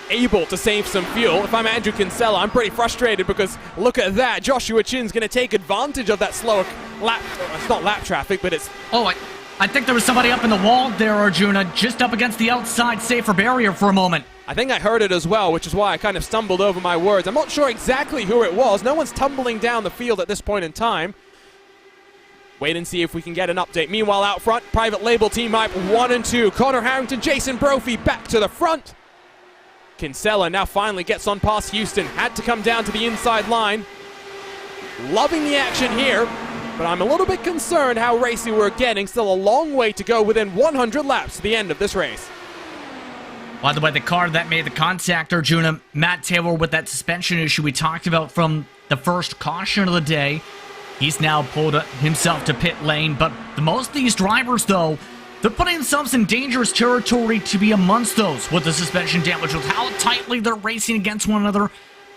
able to save some fuel. If I'm Andrew Kinsella, I'm pretty frustrated because look at that. Joshua Chin's going to take advantage of that slower lap. It's not lap traffic, but it's... Oh, I think there was somebody up in the wall there, Arjuna, just up against the outside safer barrier for a moment. I think I heard it as well, which is why I kind of stumbled over my words. I'm not sure exactly who it was. No one's tumbling down the field at this point in time. Wait and see if we can get an update. Meanwhile, out front, private label Team Hype 1 and 2. Connor Harrington, Jason Brophy back to the front. Kinsella now finally gets on past Houston. Had to come down to the inside line. Loving the action here, but I'm a little bit concerned how racy we're getting. Still a long way to go within 100 laps to the end of this race. By the way, the car that made the contact, Arjuna, Matt Taylor, with that suspension issue we talked about from the first caution of the day. He's now pulled himself to pit lane, but most of these drivers, though, they're putting themselves in dangerous territory to be amongst those with the suspension damage, with how tightly they're racing against one another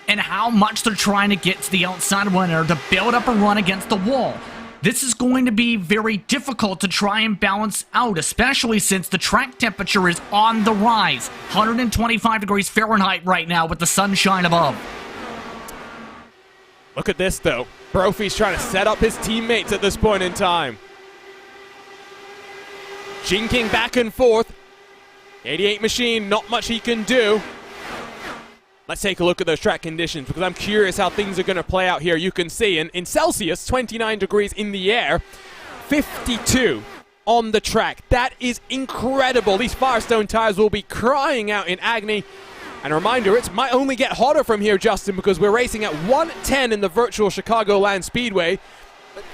and how much they're trying to get to the outside of one another to build up a run against the wall. This is going to be very difficult to try and balance out, especially since the track temperature is on the rise. 125 degrees Fahrenheit right now with the sunshine above. Look at this, though. Brophy's trying to set up his teammates at this point in time. Jinking back and forth. 88 machine, not much he can do. Let's take a look at those track conditions because I'm curious how things are going to play out here. You can see in Celsius, 29 degrees in the air, 52 on the track. That is incredible. These Firestone tires will be crying out in agony. And a reminder, it might only get hotter from here, Justin, because we're racing at 110 in the virtual Chicagoland Speedway.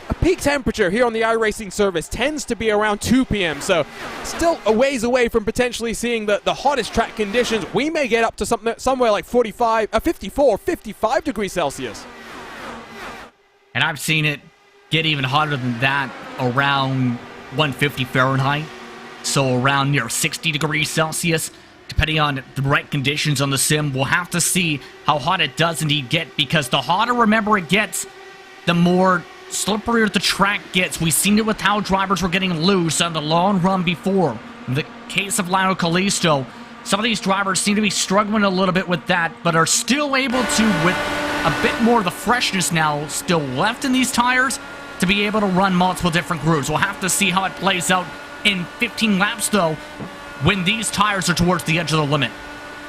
A peak temperature here on the iRacing service tends to be around 2 p.m., so still a ways away from potentially seeing the hottest track conditions. We may get up to somewhere like 54, 55 degrees Celsius. And I've seen it get even hotter than that, around 150 Fahrenheit, so around near 60 degrees Celsius. Depending on the right conditions on the sim, we'll have to see how hot it does indeed get, because the hotter, remember, it gets, the more slipperier the track gets. We've seen it with how drivers were getting loose on the long run before. In the case of Lionel Callisto, some of these drivers seem to be struggling a little bit with that, but are still able to, with a bit more of the freshness now still left in these tires, to be able to run multiple different grooves. We'll have to see how it plays out in 15 laps, though, when these tires are towards the edge of the limit.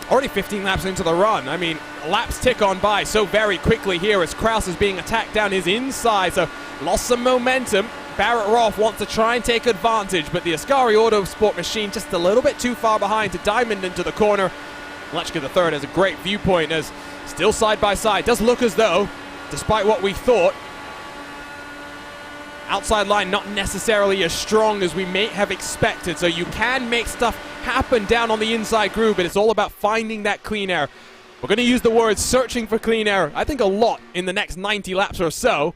Already 15 laps into the run. I mean, laps tick on by so very quickly here as Kraus is being attacked down his inside, so lost some momentum. Barrett Roth wants to try and take advantage, but the Ascari Autosport machine just a little bit too far behind to diamond into the corner. Lechka the third has a great viewpoint as still side by side. Does look as though, despite what we thought, outside line not necessarily as strong as we may have expected, so you can make stuff happen down on the inside groove, but it's all about finding that clean air. We're going to use the word searching for clean air, I think, a lot in the next 90 laps or so.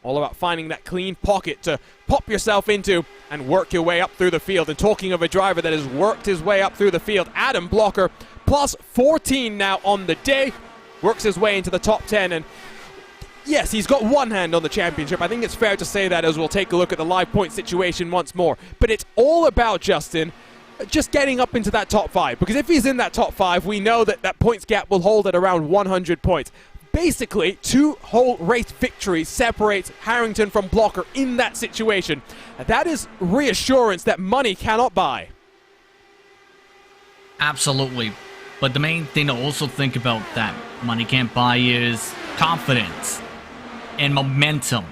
All about finding that clean pocket to pop yourself into and work your way up through the field. And talking of a driver that has worked his way up through the field, Adam Blocker, plus 14 now on the day, works his way into the top 10, and yes, he's got one hand on the championship. I think it's fair to say that as we'll take a look at the live point situation once more. But it's all about, Justin, just getting up into that top 5. Because if he's in that top 5, we know that that points gap will hold at around 100 points. Basically, 2 whole race victories separates Harrington from Blocker in that situation. That is reassurance that money cannot buy. Absolutely. But the main thing to also think about that money can't buy is confidence and momentum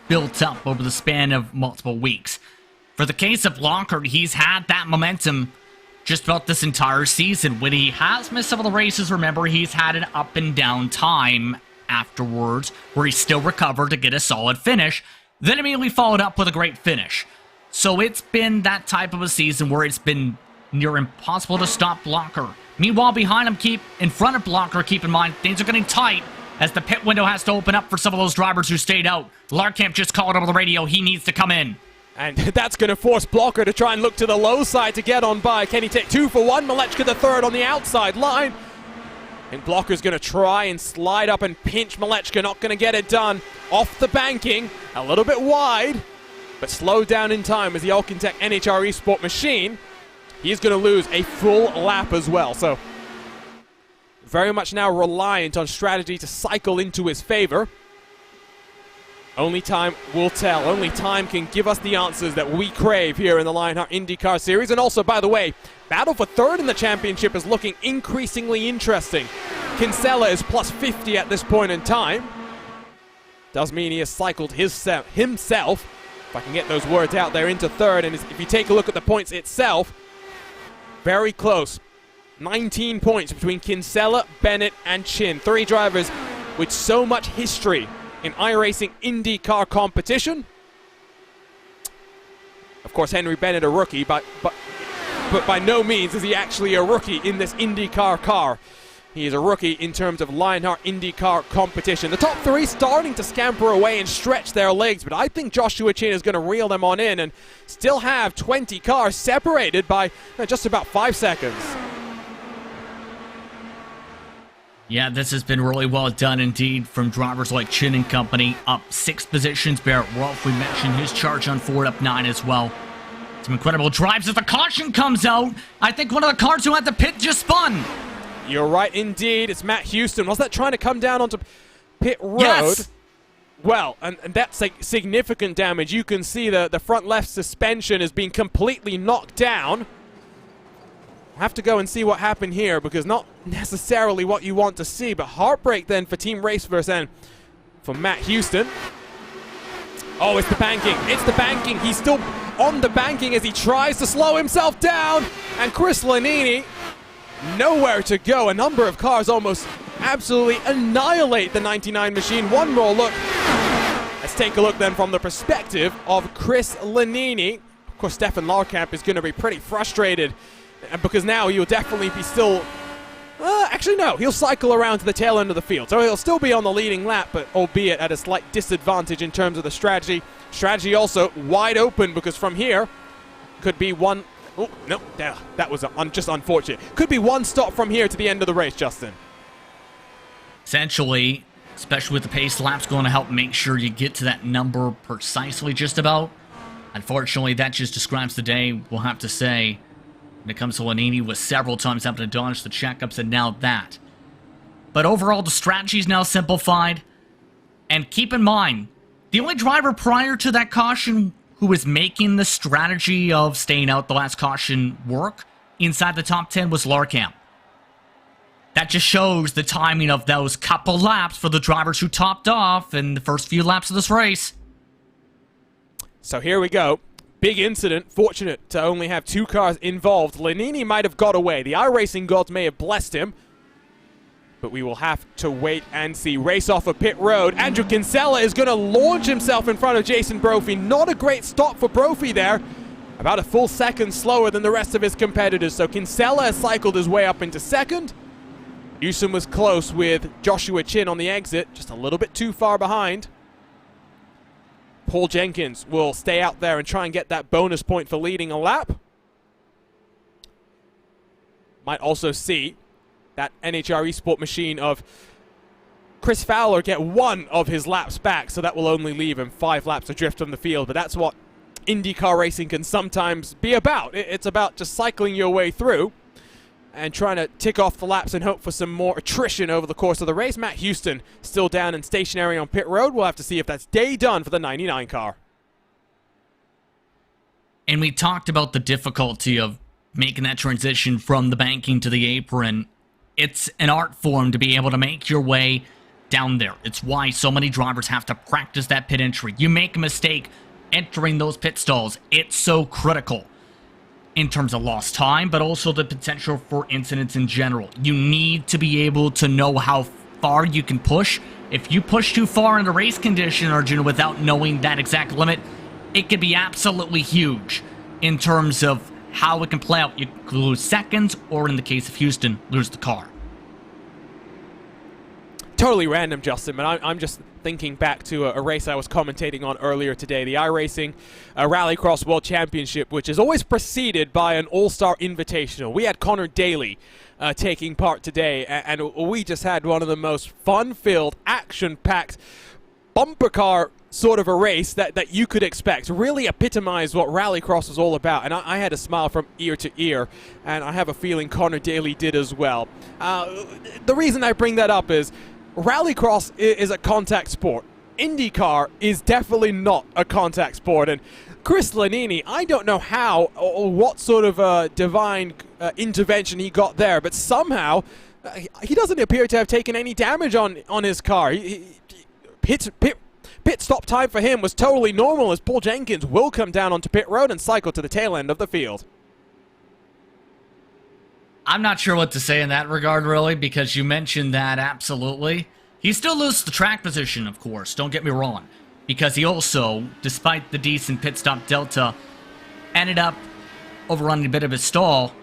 built up over the span of multiple weeks. For the case of Lockhart, he's had that momentum just about this entire season. When he has missed some of the races, remember, he's had an up and down time afterwards where he still recovered to get a solid finish, then immediately followed up with a great finish. So it's been that type of a season where it's been near impossible to stop Blocker. Meanwhile, behind him, in front of Blocker, keep in mind, things are getting tight as the pit window has to open up for some of those drivers who stayed out. Larkamp just called over the radio, he needs to come in. And that's going to force Blocker to try and look to the low side to get on by. Can he take 2 for 1? Malechka the third on the outside line. And Blocker's going to try and slide up and pinch Malechka. Not going to get it done. Off the banking. A little bit wide. But slowed down in time as the Alkintech NHR Esport machine. He's going to lose a full lap as well. So very much now reliant on strategy to cycle into his favor. Only time will tell. Only time can give us the answers that we crave here in the Lionheart IndyCar Series. And also, by the way, battle for third in the championship is looking increasingly interesting. Kinsella is plus 50 at this point in time. Does mean he has cycled himself, if I can get those words out there, into third. And if you take a look at the points itself, very close. 19 points between Kinsella, Bennett, and Chin. 3 drivers with so much history in iRacing IndyCar competition. Of course, Henry Bennett a rookie, but by no means is he actually a rookie in this IndyCar car. He is a rookie in terms of Lionheart IndyCar competition. The top 3 starting to scamper away and stretch their legs, but I think Joshua Chin is going to reel them on in and still have 20 cars separated by just about 5 seconds. Yeah, this has been really well done indeed from drivers like Chin and company. Up 6 positions. Barrett Rolfe, we mentioned his charge on Ford, up 9 as well. Some incredible drives as the caution comes out. I think one of the cars who had the pit just spun. You're right indeed. It's Matt Houston. Was that trying to come down onto pit road? Yes. Well, and that's like significant damage. You can see the front left suspension is being completely knocked down. Have to go and see what happened here, because not necessarily what you want to see, but heartbreak then for Team Race vs. N for Matt Houston. Oh, it's the banking. It's the banking. He's still on the banking as he tries to slow himself down. And Chris Lanini, nowhere to go. A number of cars almost absolutely annihilate the 99 machine. One more look. Let's take a look then from the perspective of Chris Lanini. Of course, Stefan Larkamp is going to be pretty frustrated, because now he'll definitely be still... actually, no. He'll cycle around to the tail end of the field. So he'll still be on the leading lap, but albeit at a slight disadvantage in terms of the strategy. Strategy also wide open, because from here could be one... Oh, no. That was just unfortunate. Could be one stop from here to the end of the race, Justin. Essentially, especially with the pace laps, going to help make sure you get to that number precisely just about. Unfortunately, that just describes the day, we'll have to say, when it comes to Lanini, with several times having to dodge the checkups, and now that. But overall, the strategy is now simplified. And keep in mind, the only driver prior to that caution who was making the strategy of staying out the last caution work inside the top 10 was Larkamp. That just shows the timing of those couple laps for the drivers who topped off in the first few laps of this race. So here we go. Big incident. Fortunate to only have 2 cars involved. Lanini might have got away. The iRacing gods may have blessed him. But we will have to wait and see. Race off of pit road. Andrew Kinsella is going to launch himself in front of Jason Brophy. Not a great stop for Brophy there. About a full second slower than the rest of his competitors. So Kinsella has cycled his way up into second. Newsom was close with Joshua Chin on the exit. Just a little bit too far behind. Paul Jenkins will stay out there and try and get that bonus point for leading a lap. Might also see that NHR Esport machine of Chris Fowler get one of his laps back, so that will only leave him 5 laps adrift from the field. But that's what IndyCar racing can sometimes be about. It's about just cycling your way through and trying to tick off the laps and hope for some more attrition over the course of the race. Matt Houston still down and stationary on pit road. We'll have to see if that's day done for the 99 car. And we talked about the difficulty of making that transition from the banking to the apron. It's an art form to be able to make your way down there. It's why so many drivers have to practice that pit entry. You make a mistake entering those pit stalls, it's so critical in terms of lost time, but also the potential for incidents in general. You need to be able to know how far you can push. If you push too far in a race condition, Arjuna, without knowing that exact limit, it could be absolutely huge in terms of how it can play out. You could lose seconds, or in the case of Houston, lose the car. Totally random, Justin, but I'm just thinking back to a race I was commentating on earlier today, the iRacing Rallycross World Championship, which is always preceded by an All-Star Invitational. We had Connor Daly taking part today, and we just had one of the most fun-filled, action-packed bumper car sort of a race that you could expect. Really epitomized what Rallycross was all about, and I had a smile from ear to ear, and I have a feeling Connor Daly did as well. The reason I bring that up is Rallycross is a contact sport. IndyCar is definitely not a contact sport, and Chris Lanini, I don't know how or what sort of divine intervention he got there, but somehow he doesn't appear to have taken any damage on his car. Pit stop time for him was totally normal, as Paul Jenkins will come down onto pit road and cycle to the tail end of the field. I'm not sure what to say in that regard, really, because you mentioned that absolutely. He still loses the track position, of course, don't get me wrong, because he also, despite the decent pit stop delta, ended up overrunning a bit of his stall.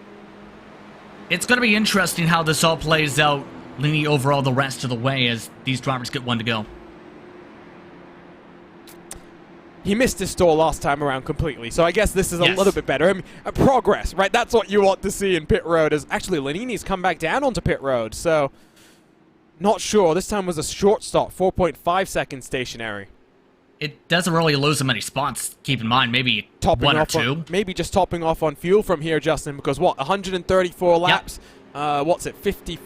It's going to be interesting how this all plays out, leaning overall the rest of the way as these drivers get one to go. He missed his stall last time around completely, so I guess this is a little bit better. I mean, progress, right? That's what you want to see in pit road. As actually, Lanini's come back down onto pit road, so not sure. This time was a short stop, 4.5 seconds stationary. It doesn't really lose him many spots. Keep in mind, maybe topping one or off two. Maybe just topping off on fuel from here, Justin, because what, 134 laps? Yep. What's it, 50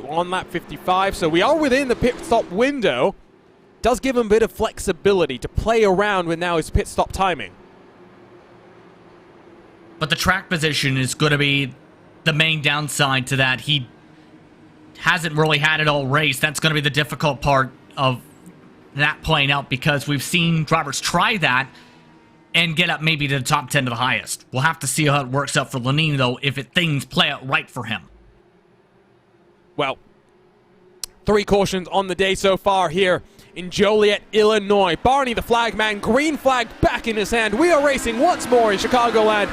on lap 55? So we are within the pit stop window. does give him a bit of flexibility to play around with now his pit stop timing. But the track position is going to be the main downside to that. He hasn't really had it all race. That's going to be the difficult part of that playing out, because we've seen drivers try that and get up maybe to the top 10 to the highest. We'll have to see how it works out for Lenine, though, if things play out right for him. Well, 3 cautions on the day so far here in Joliet, Illinois. Barney the flagman, green flag back in his hand. We are racing once more in Chicagoland.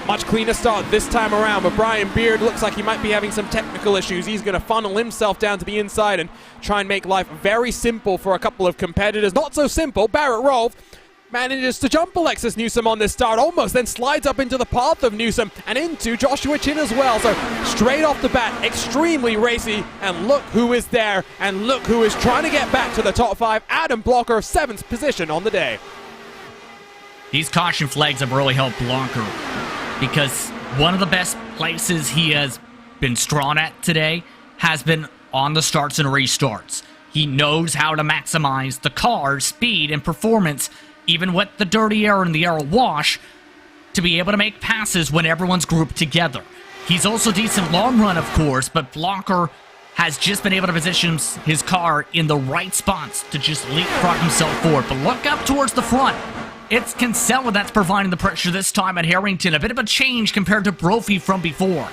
Much cleaner start this time around, but Brian Beard looks like he might be having some technical issues. He's going to funnel himself down to the inside and try and make life very simple for a couple of competitors. Not so simple. Barrett Rolfe manages to jump Alexis Newsom on this start, almost then slides up into the path of Newsom and into Joshua Chin as well. So straight off the bat, extremely racy, and look who is there, and look who is trying to get back to the top 5. Adam Blocker, 7th position on the day. These caution flags have really helped Blocker, because one of the best places he has been strong at today has been on the starts and restarts. He knows how to maximize the car's speed and performance, even with the dirty air and the air wash, to be able to make passes when everyone's grouped together. He's also decent long run, of course, but Blocker has just been able to position his car in the right spots to just leapfrog himself forward. But look up towards the front. It's Kinsella that's providing the pressure this time at Harrington. A bit of a change compared to Brophy from before.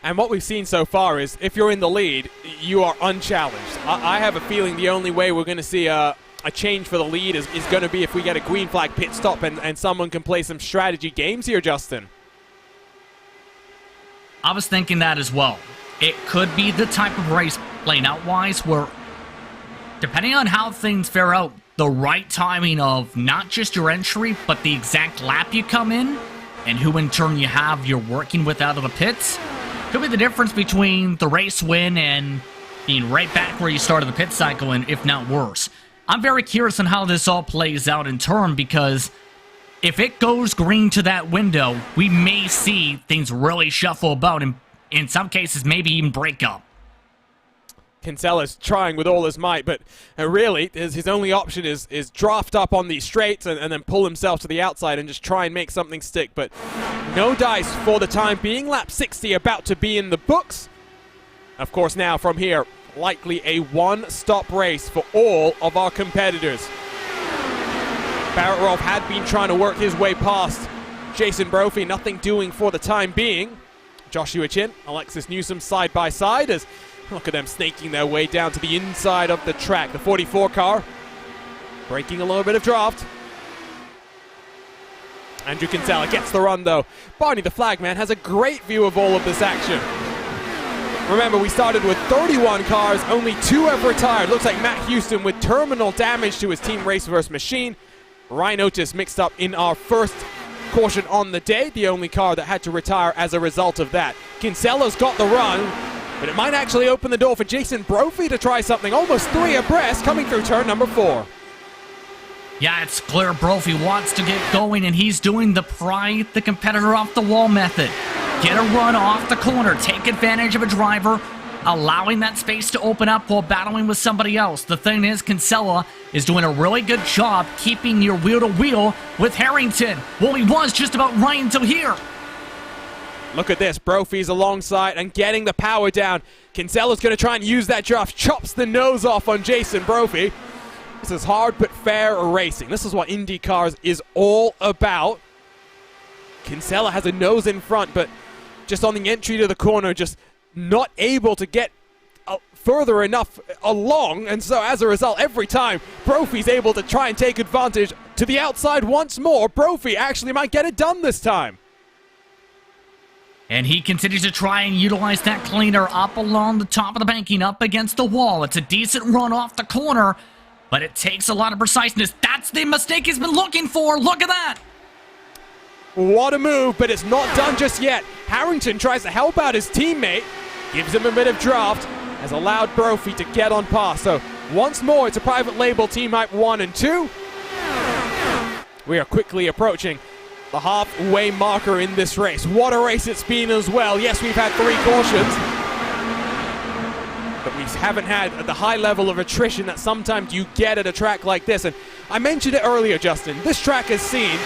And what we've seen so far is, if you're in the lead, you are unchallenged. I have a feeling the only way we're going to see a change for the lead is going to be if we get a green flag pit stop and someone can play some strategy games here, Justin. I was thinking that as well. It could be the type of race, playing out-wise, where, depending on how things fare out, the right timing of not just your entry, but the exact lap you come in, and who in turn you have you're working with out of the pits, could be the difference between the race win and being right back where you started the pit cycle, and if not worse. I'm very curious on how this all plays out in turn, because if it goes green to that window, we may see things really shuffle about, and in some cases maybe even break up. Kinsella's trying with all his might, but really his only option is draft up on these straights and then pull himself to the outside and just try and make something stick. But no dice for the time being. Lap 60 about to be in the books. Of course, now from here, likely a one-stop race for all of our competitors. Barrett Rolfe had been trying to work his way past Jason Brophy, nothing doing for the time being. Joshua Chin, Alexis Newsom side by side as look at them snaking their way down to the inside of the track. The 44 car breaking a little bit of draft. Andrew Kinsella gets the run though. Barney the flagman has a great view of all of this action. Remember, we started with 31 cars, only 2 have retired. Looks like Matt Houston with terminal damage to his Team Raceverse machine. Ryan Otis mixed up in our first caution on the day, the only car that had to retire as a result of that. Kinsella's got the run, but it might actually open the door for Jason Brophy to try something. Almost 3 abreast coming through turn number 4. Yeah, it's clear Brophy wants to get going, and he's doing the pry the competitor off the wall method. Get a run off the corner, take advantage of a driver, allowing that space to open up while battling with somebody else. The thing is, Kinsella is doing a really good job keeping your wheel-to-wheel with Harrington. Well, he was just about right until here. Look at this, Brophy's alongside and getting the power down. Kinsella's going to try and use that draft, chops the nose off on Jason Brophy. This is hard but fair racing. This is what IndyCars is all about. Kinsella has a nose in front, but just on the entry to the corner, just not able to get further enough along, and so as a result, every time Brophy's able to try and take advantage to the outside once more, Brophy actually might get it done this time. And he continues to try and utilize that cleaner up along the top of the banking, up against the wall. It's a decent run off the corner, but it takes a lot of preciseness. That's the mistake he's been looking for. Look at that. What a move, but it's not done just yet. Harrington tries to help out his teammate, gives him a bit of draft, has allowed Brophy to get on par. So once more, it's a private label team hype 1 and 2. We are quickly approaching the halfway marker in this race. What a race it's been as well. Yes, we've had 3 cautions. But we haven't had the high level of attrition that sometimes you get at a track like this. And I mentioned it earlier, Justin. This track has seen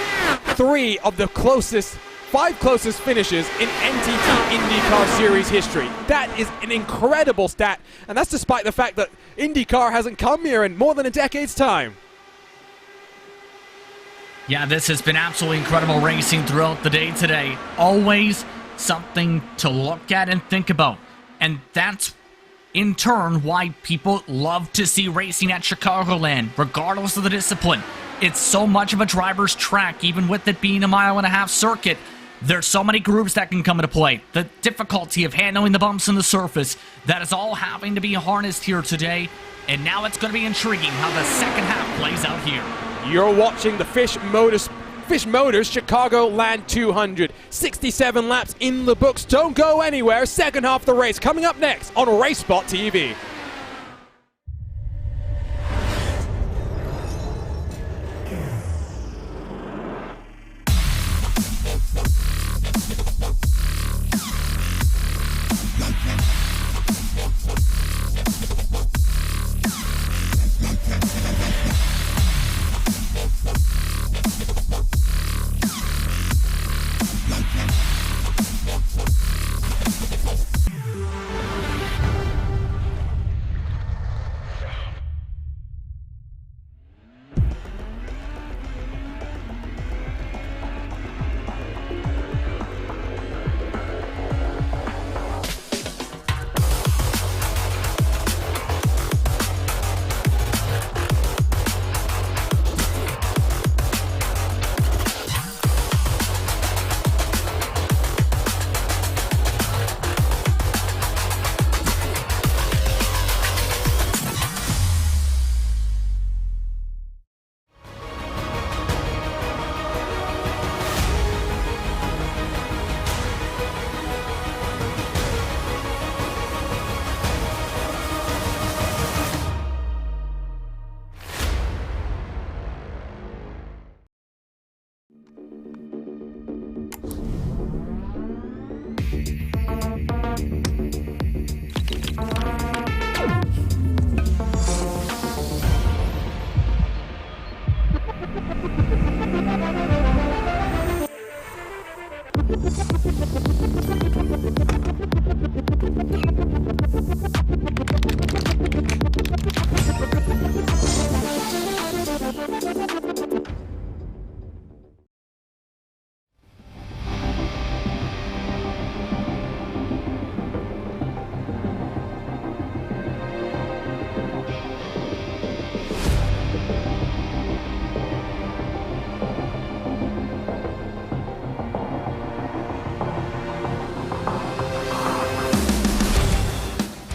3 of the 5 closest finishes in NTT IndyCar Series history. That is an incredible stat, and that's despite the fact that IndyCar hasn't come here in more than a decade's time. Yeah, this has been absolutely incredible racing throughout the day today. Always something to look at and think about. And that's, in turn, why people love to see racing at Chicagoland, regardless of the discipline. It's so much of a driver's track, even with it being a 1.5 mile circuit. There's so many groups that can come into play. The difficulty of handling the bumps in the surface, that is all having to be harnessed here today. And now it's going to be intriguing how the second half plays out here. You're watching the Fisch Motors Chicagoland 200. 67 laps in the books. Don't go anywhere. Second half of the race coming up next on RaceSpot TV.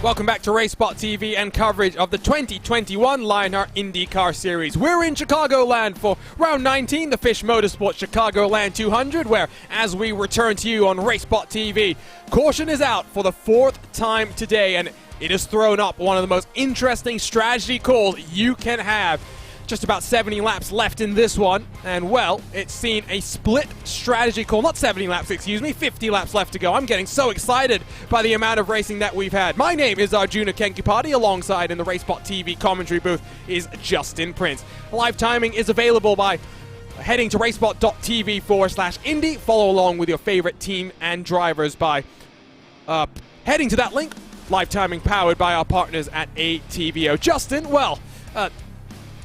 Welcome back to RaceSpot TV and coverage of the 2021 Lionheart IndyCar Series. We're in Chicagoland for round 19, the Fisch Motorsports Chicagoland 200, where, as we return to you on RaceSpot TV, caution is out for the 4th time today, and it has thrown up one of the most interesting strategy calls you can have. Just about 70 laps left in this one, and well, it's seen a split strategy call. Not 70 laps, excuse me, 50 laps left to go. I'm getting so excited by the amount of racing that we've had. My name is Arjuna Kenkipati. Alongside in the RaceSpot TV commentary booth is Justin Prince. Live timing is available by heading to racespot.tv/Indy. Follow along with your favorite team and drivers by heading to that link. Live timing powered by our partners at ATVO. Justin, well,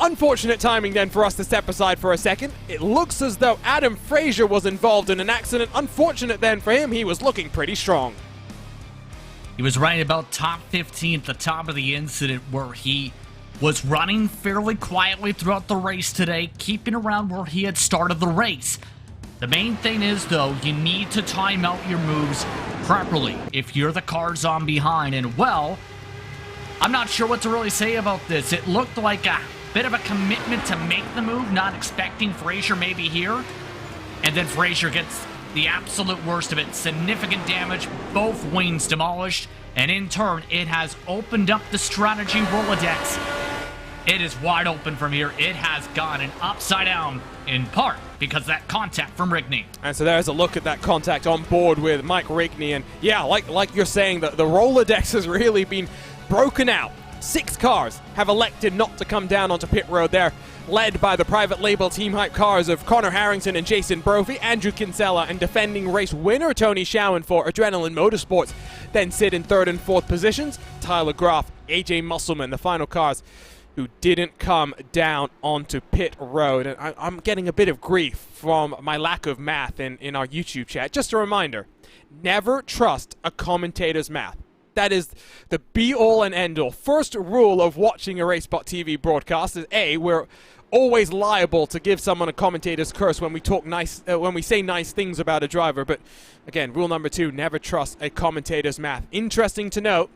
unfortunate timing then for us to step aside for a second. It looks as though Adam Frazier was involved in an accident. Unfortunate then for him, he was looking pretty strong. He was right about top 15 at the top of the incident, where he was running fairly quietly throughout the race today, keeping around where he had started the race. The main thing is, though, you need to time out your moves properly if you're the cars on behind. And, well, I'm not sure what to really say about this. It looked like a bit of a commitment to make the move, not expecting Frazier maybe here. And then Frazier gets the absolute worst of it. Significant damage, both wings demolished. And in turn, it has opened up the strategy Rolodex. It is wide open from here. It has gone an upside down, in part because of that contact from Rigney. And so there's a look at that contact on board with Mike Rigney. And yeah, like you're saying, the Rolodex has really been broken out. 6 cars have elected not to come down onto pit road there, led by the private label Team Hype cars of Connor Harrington and Jason Brophy, Andrew Kinsella, and defending race winner Tony Schowen for Adrenaline Motorsports. Then sit in 3rd and 4th positions, Tyler Groff, AJ Musselman, the final cars who didn't come down onto pit road. And I'm getting a bit of grief from my lack of math in our YouTube chat. Just a reminder, never trust a commentator's math. That is the be-all and end-all. First rule of watching a racespottv broadcast is A, we're always liable to give someone a commentator's curse when we talk when we say nice things about a driver. But again, rule number 2, never trust a commentator's math. Interesting to note,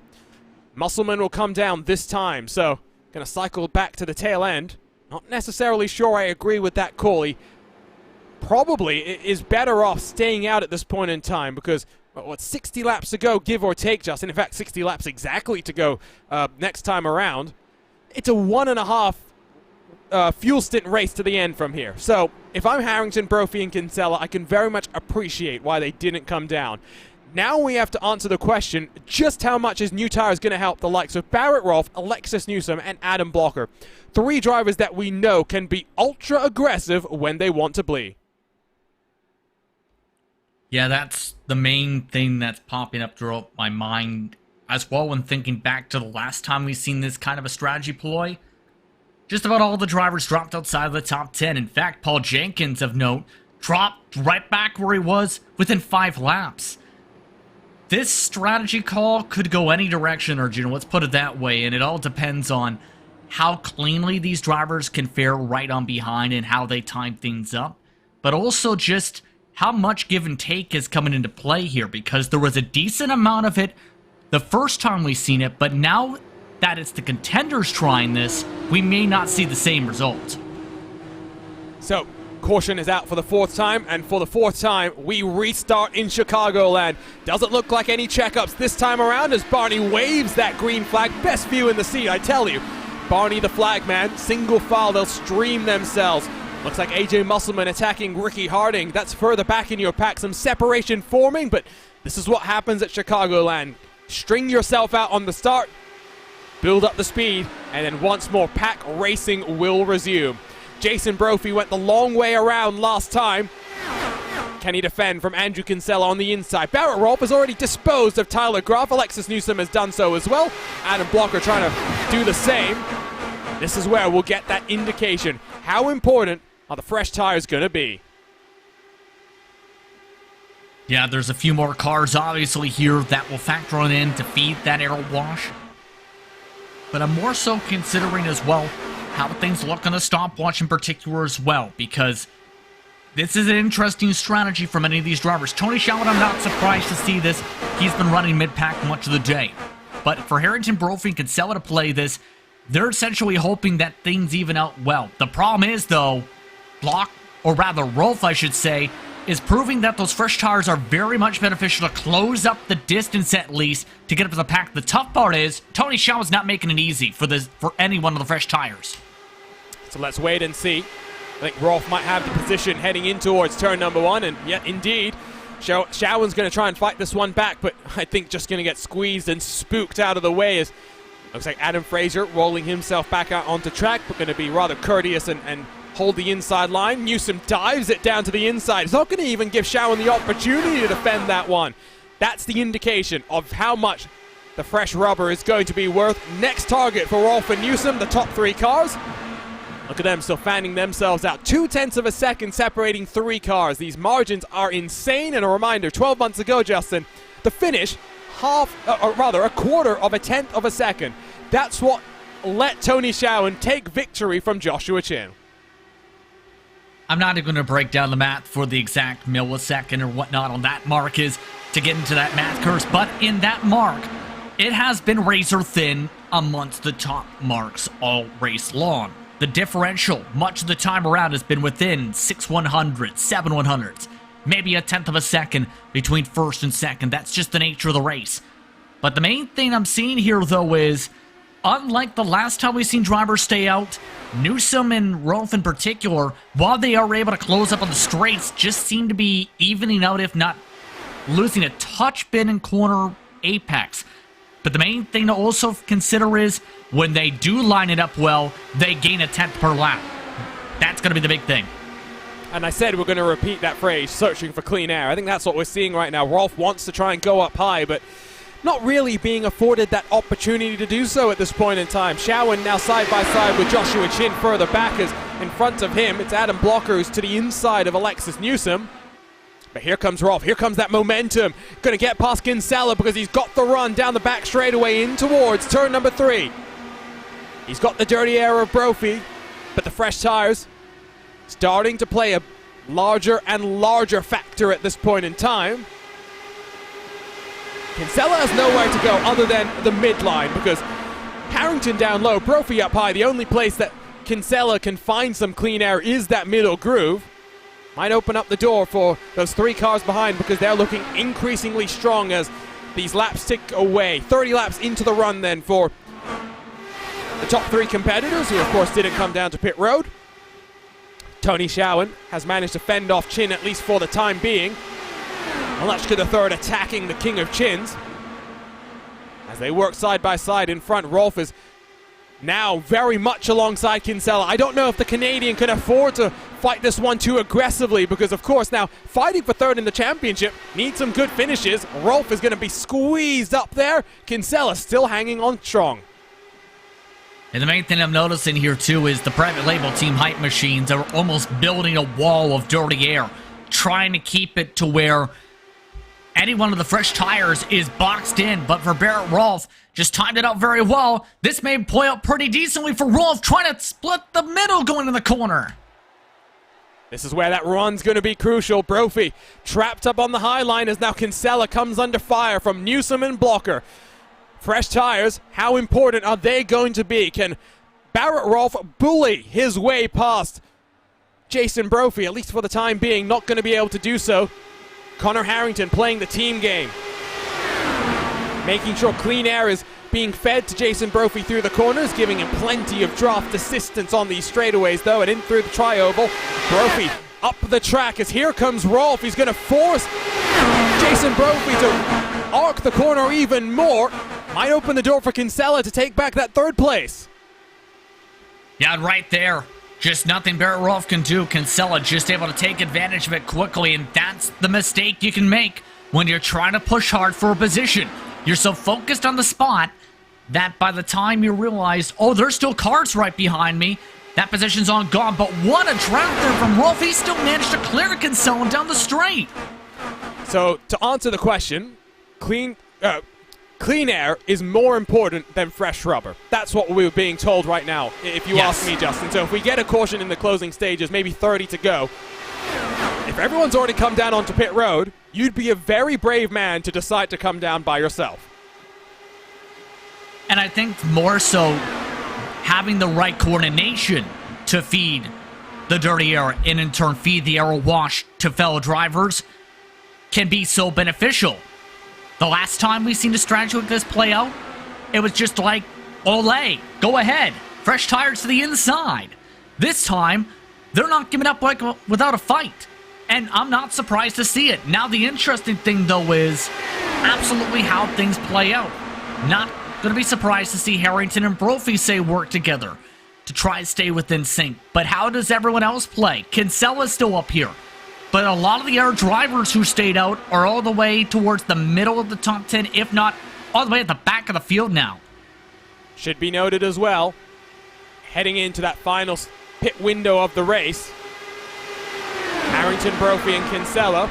Musselman will come down this time, so gonna cycle back to the tail end. Not necessarily sure I agree with that call. He probably is better off staying out at this point in time because, what, 60 laps to go, give or take, Justin. In fact, 60 laps exactly to go next time around. It's a 1.5 fuel stint race to the end from here. So if I'm Harrington, Brophy, and Kinsella, I can very much appreciate why they didn't come down. Now we have to answer the question, just how much is new tires going to help the likes of Barrett Rolfe, Alexis Newsom, and Adam Blocker? 3 drivers that we know can be ultra aggressive when they want to be. Yeah, that's the main thing that's popping up throughout my mind as well when thinking back to the last time we've seen this kind of a strategy ploy. Just about all the drivers dropped outside of the top 10. In fact, Paul Jenkins, of note, dropped right back where he was within 5 laps. This strategy call could go any direction, or let's put it that way, and it all depends on how cleanly these drivers can fare right on behind and how they time things up, but also just how much give and take is coming into play here, because there was a decent amount of it the first time we've seen it, but now that it's the contenders trying this, we may not see the same result. So, caution is out for the 4th time, and for the 4th time, we restart in Chicagoland. Doesn't look like any checkups this time around as Barney waves that green flag. Best view in the seat, I tell you. Barney the flag man, single file, they'll stream themselves. Looks like AJ Musselman attacking Ricky Harding. That's further back in your pack, some separation forming, but this is what happens at Chicagoland. String yourself out on the start, build up the speed, and then once more, pack racing will resume. Jason Brophy went the long way around last time. Can he defend from Andrew Kinsella on the inside? Barrett Rolfe has already disposed of Tyler Groff. Alexis Newsom has done so as well. Adam Blocker trying to do the same. This is where we'll get that indication. How important are the fresh tires going to be? Yeah, there's a few more cars obviously here that will factor on in to feed that air wash. But I'm more so considering as well how things look on the stopwatch in particular as well, because this is an interesting strategy for many of these drivers. Tony Schowen, I'm not surprised to see this. He's been running mid-pack much of the day. But for Harrington, Brophy, and Kinsella to play this, they're essentially hoping that things even out well. The problem is, though, Rolfe, I should say, is proving that those fresh tires are very much beneficial to close up the distance at least to get up to the pack. The tough part is Tony Schowen's not making it easy for any one of the fresh tires. So let's wait and see. I think Rolfe might have the position heading in towards turn number 1, and yet indeed, Schowen's going to try and fight this one back, but I think just going to get squeezed and spooked out of the way as looks like Adam Fraser rolling himself back out onto track, but going to be rather courteous and hold the inside line. Newsom dives it down to the inside. He's not going to even give Schowen the opportunity to defend that one. That's the indication of how much the fresh rubber is going to be worth. Next target for Rolfe and Newsom, the top 3 cars. Look at them still fanning themselves out. 0.2 of a second separating 3 cars. These margins are insane. And a reminder, 12 months ago, Justin, the finish, a quarter of a tenth of a second. That's what let Tony Schowen take victory from Joshua Chin. I'm not even going to break down the math for the exact millisecond or whatnot on that mark is to get into that math curse, but in that mark, it has been razor thin amongst the top marks all race long. The differential, much of the time around, has been within 6/100, 7/100s, maybe a tenth of a second between first and second. That's just the nature of the race. But the main thing I'm seeing here, though, is unlike the last time we've seen drivers stay out, Newsom and Rolfe in particular, while they are able to close up on the straights, just seem to be evening out, if not losing a touch bit in corner apex. But the main thing to also consider is when they do line it up well, they gain a 10th per lap. That's going to be the big thing. And I said we're going to repeat that phrase, searching for clean air. I think that's what we're seeing right now. Rolf wants to try and go up high, but not really being afforded that opportunity to do so at this point in time. Shawan now side by side with Joshua Chin further back, as in front of him it's Adam Blocker who's to the inside of Alexis Newsom. But here comes Rolf, here comes that momentum. Gonna get past Kinsella because he's got the run down the back straightaway in towards turn number 3. He's got the dirty air of Brophy, but the fresh tires starting to play a larger and larger factor at this point in time. Kinsella has nowhere to go other than the midline because Harrington down low, Brophy up high. The only place that Kinsella can find some clean air is that middle groove. Might open up the door for those 3 cars behind because they're looking increasingly strong as these laps tick away. 30 laps into the run then for the top 3 competitors, who of course didn't come down to pit road. Tony Shawan has managed to fend off Chin at least for the time being. Alechka the third attacking the king of chins. As they work side by side in front, Rolf is now very much alongside Kinsella. I don't know if the Canadian can afford to fight this one too aggressively because, of course, now fighting for third in the championship needs some good finishes. Rolf is going to be squeezed up there. Kinsella still hanging on strong. And the main thing I'm noticing here, too, is the private label team Hype Machines are almost building a wall of dirty air, trying to keep it to where any one of the fresh tires is boxed in. But for Barrett Rolf, just timed it out very well. This may play out pretty decently for Rolf, trying to split the middle going in the corner. This is where that run's going to be crucial. Brophy trapped up on the high line as now Kinsella comes under fire from Newsom and Blocker. Fresh tires, how important are they going to be? Can Barrett Rolf bully his way past Jason Brophy, at least for the time being? Not going to be able to do so. Connor Harrington playing the team game, making sure clean air is being fed to Jason Brophy through the corners, giving him plenty of draft assistance on these straightaways though, and in through the tri-oval. Brophy up the track as here comes Rolf. He's going to force Jason Brophy to arc the corner even more. Might open the door for Kinsella to take back that third place. Yeah, right there. Just nothing Barrett Rolf can do. Kinsella just able to take advantage of it quickly, and that's the mistake you can make when you're trying to push hard for a position. You're so focused on the spot that by the time you realize, oh, there's still cars right behind me, that position's on gone. But what a draft there from Rolf. He still managed to clear Kinsella down the straight. So, to answer the question, clean air is more important than fresh rubber. That's what we're being told right now, if you ask me, Justin. So if we get a caution in the closing stages, maybe 30 to go, if everyone's already come down onto pit road, you'd be a very brave man to decide to come down by yourself. And I think more so having the right coordination to feed the dirty air and in turn feed the air wash to fellow drivers can be so beneficial. The last time we seen a strategy like this play out, it was just like, Olay, go ahead, fresh tires to the inside. This time, they're not giving up like without a fight. And I'm not surprised to see it. Now the interesting thing though is absolutely how things play out. Not going to be surprised to see Harrington and Brophy say work together to try and stay within sync. But how does everyone else play? Kinsella's still up here. But a lot of the other drivers who stayed out are all the way towards the middle of the top 10, if not all the way at the back of the field now. Should be noted as well, heading into that final pit window of the race, Harrington, Brophy, and Kinsella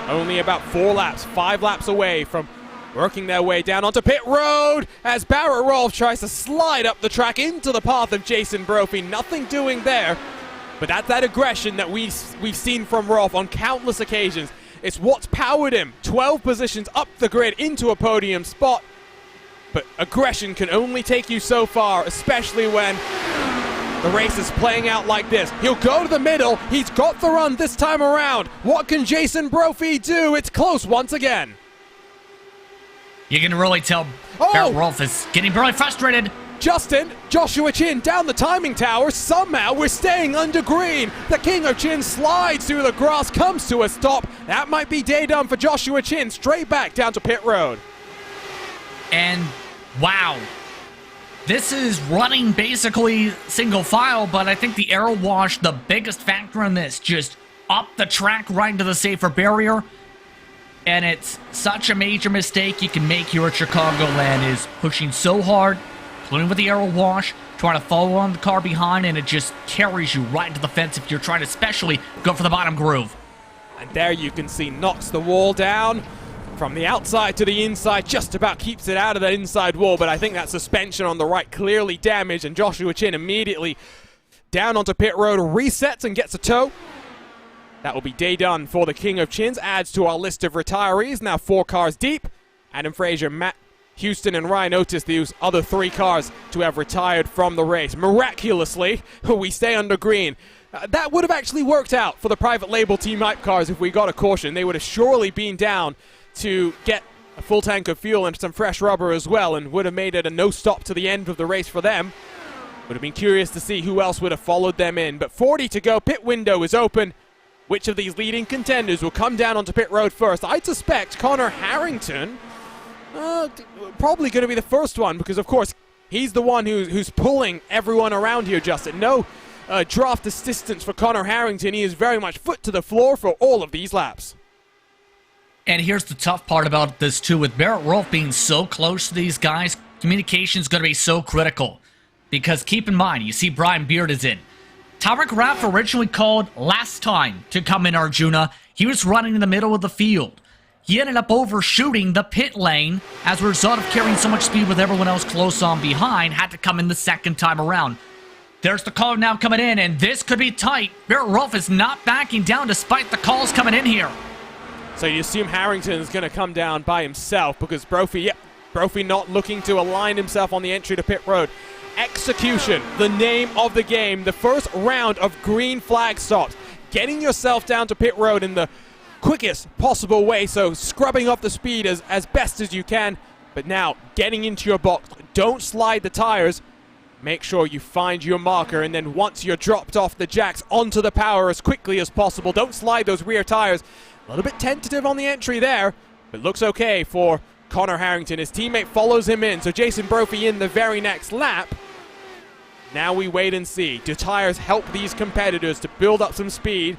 only about 5 laps away from working their way down onto pit road as Barrett Rolf tries to slide up the track into the path of Jason Brophy. Nothing doing there. But that's that aggression that we've seen from Rolf on countless occasions. It's what's powered him. 12 positions up the grid into a podium spot. But aggression can only take you so far, especially when the race is playing out like this. He'll go to the middle. He's got the run this time around. What can Jason Brophy do? It's close once again. You can really tell Barrett Rolf is getting really frustrated. Justin, Joshua Chin down the timing tower. Somehow we're staying under green. The King of Chin slides through the grass, comes to a stop. That might be day done for Joshua Chin. Straight back down to pit road. And Wow. This is running basically single file, but I think the aero wash, the biggest factor in this, just up the track right into the safer barrier. And it's such a major mistake you can make here at Chicagoland, is pushing so hard, including with the aero wash, trying to follow on the car behind, and it just carries you right into the fence if you're trying to especially go for the bottom groove. And there you can see knocks the wall down from the outside to the inside, just about keeps it out of that inside wall, but I think that suspension on the right clearly damaged, and Joshua Chin immediately down onto pit road, resets and gets a tow. That will be day done for the King of Chins, adds to our list of retirees, now 4 cars deep. Adam Frazier, Matt Houston, and Ryan Otis, the other 3 cars to have retired from the race. Miraculously, we stay under green. That would have actually worked out for the private label Team Hype cars if we got a caution. They would have surely been down to get a full tank of fuel and some fresh rubber as well, and would have made it a no stop to the end of the race for them. Would have been curious to see who else would have followed them in. But 40 to go, pit window is open. Which of these leading contenders will come down onto pit road first? I'd suspect Connor Harrington, probably going to be the first one, because of course he's the one who's pulling everyone around here, Justin. No draft assistance for Connor Harrington. He is very much foot to the floor for all of these laps. And here's the tough part about this too, with Barrett Rolfe being so close to these guys, communication is going to be so critical. Because keep in mind, you see Brian Beard is in. Tarek Raff originally called last time to come in Arjuna. He was running in the middle of the field. He ended up overshooting the pit lane as a result of carrying so much speed with everyone else close on behind, had to come in the second time around. There's the call now coming in, and this could be tight. Barrett Rolfe is not backing down despite the calls coming in here. So you assume Harrington is going to come down by himself, because Brophy not looking to align himself on the entry to pit road. Execution, the name of the game. The first round of green flag stops. Getting yourself down to pit road in the quickest possible way, so scrubbing off the speed as best as you can. But now, getting into your box. Don't slide the tires. Make sure you find your marker, and then once you're dropped off the jacks, onto the power as quickly as possible. Don't slide those rear tires. A little bit tentative on the entry there, but looks okay for Connor Harrington. His teammate follows him in, so Jason Brophy in the very next lap. Now we wait and see. Do tires help these competitors to build up some speed?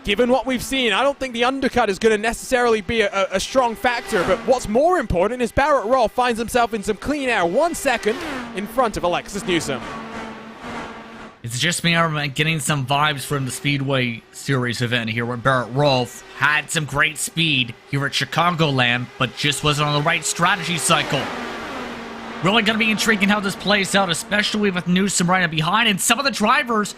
Given what we've seen, I don't think the undercut is going to necessarily be a strong factor, but what's more important is Barrett Rolfe finds himself in some clean air 1 second in front of Alexis Newsom. It's just me getting some vibes from the Speedway Series event here, where Barrett Rolfe had some great speed here at Chicagoland, but just wasn't on the right strategy cycle. Really going to be intriguing how this plays out, especially with Newsom right behind, and some of the drivers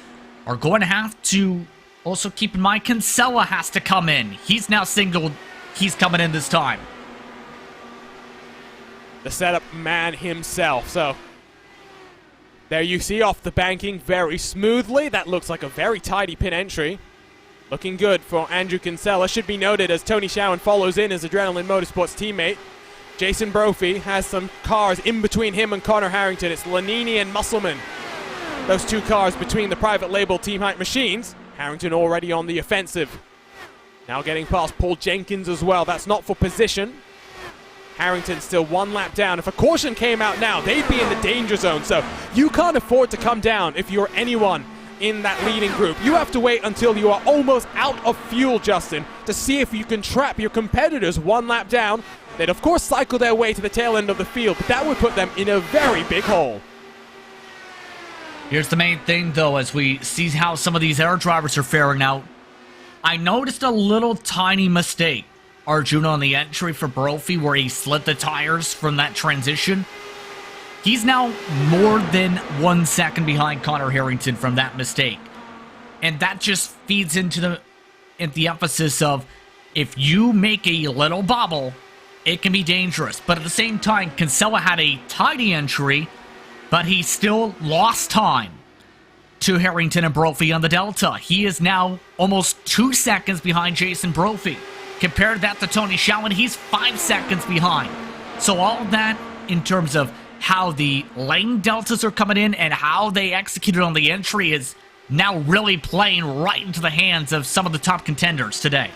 are going to have to also keep in mind Kinsella has to come in. He's now singled. He's coming in this time. The setup man himself, so there you see off the banking very smoothly. That looks like a very tidy pin entry. Looking good for Andrew Kinsella. Should be noted as Tony Schowen follows in as Adrenaline Motorsports teammate. Jason Brophy has some cars in between him and Connor Harrington. It's Lanini and Musselman. Those 2 cars between the private label Team Hype machines. Harrington already on the offensive. Now getting past Paul Jenkins as well. That's not for position. Harrington still 1 lap down. If a caution came out now, they'd be in the danger zone. So you can't afford to come down if you're anyone in that leading group. You have to wait until you are almost out of fuel, Justin, to see if you can trap your competitors 1 lap down. They'd of course cycle their way to the tail end of the field, but that would put them in a very big hole. Here's the main thing though, as we see how some of these air drivers are faring out. I noticed a little tiny mistake, Arjuna, on the entry for Brophy, where he slid the tires from that transition. He's now more than 1 second behind Connor Harrington from that mistake. And that just feeds into the emphasis of, if you make a little bobble, it can be dangerous. But at the same time, Kinsella had a tidy entry, but he still lost time to Harrington and Brophy on the Delta. He is now almost 2 seconds behind Jason Brophy. Compare that to Tony Schowen, he's 5 seconds behind. So all of that in terms of how the lane deltas are coming in and how they executed on the entry is now really playing right into the hands of some of the top contenders today.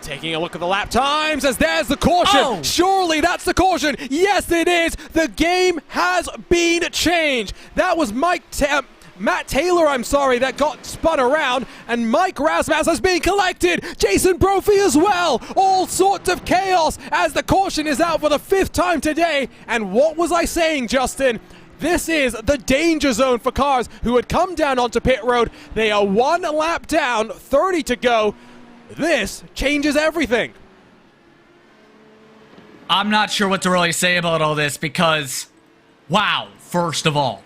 Taking a look at the lap times as there's the caution. Oh. Surely that's the caution. Yes, it is. The game has been changed. That was Matt Taylor, that got spun around, and Mike Rasmussen has been collected. Jason Brophy as well. All sorts of chaos as the caution is out for the 5th time today. And what was I saying, Justin? This is the danger zone for cars who had come down onto pit road. They are 1 lap down, 30 to go. This changes everything. I'm not sure what to really say about all this because, wow, first of all,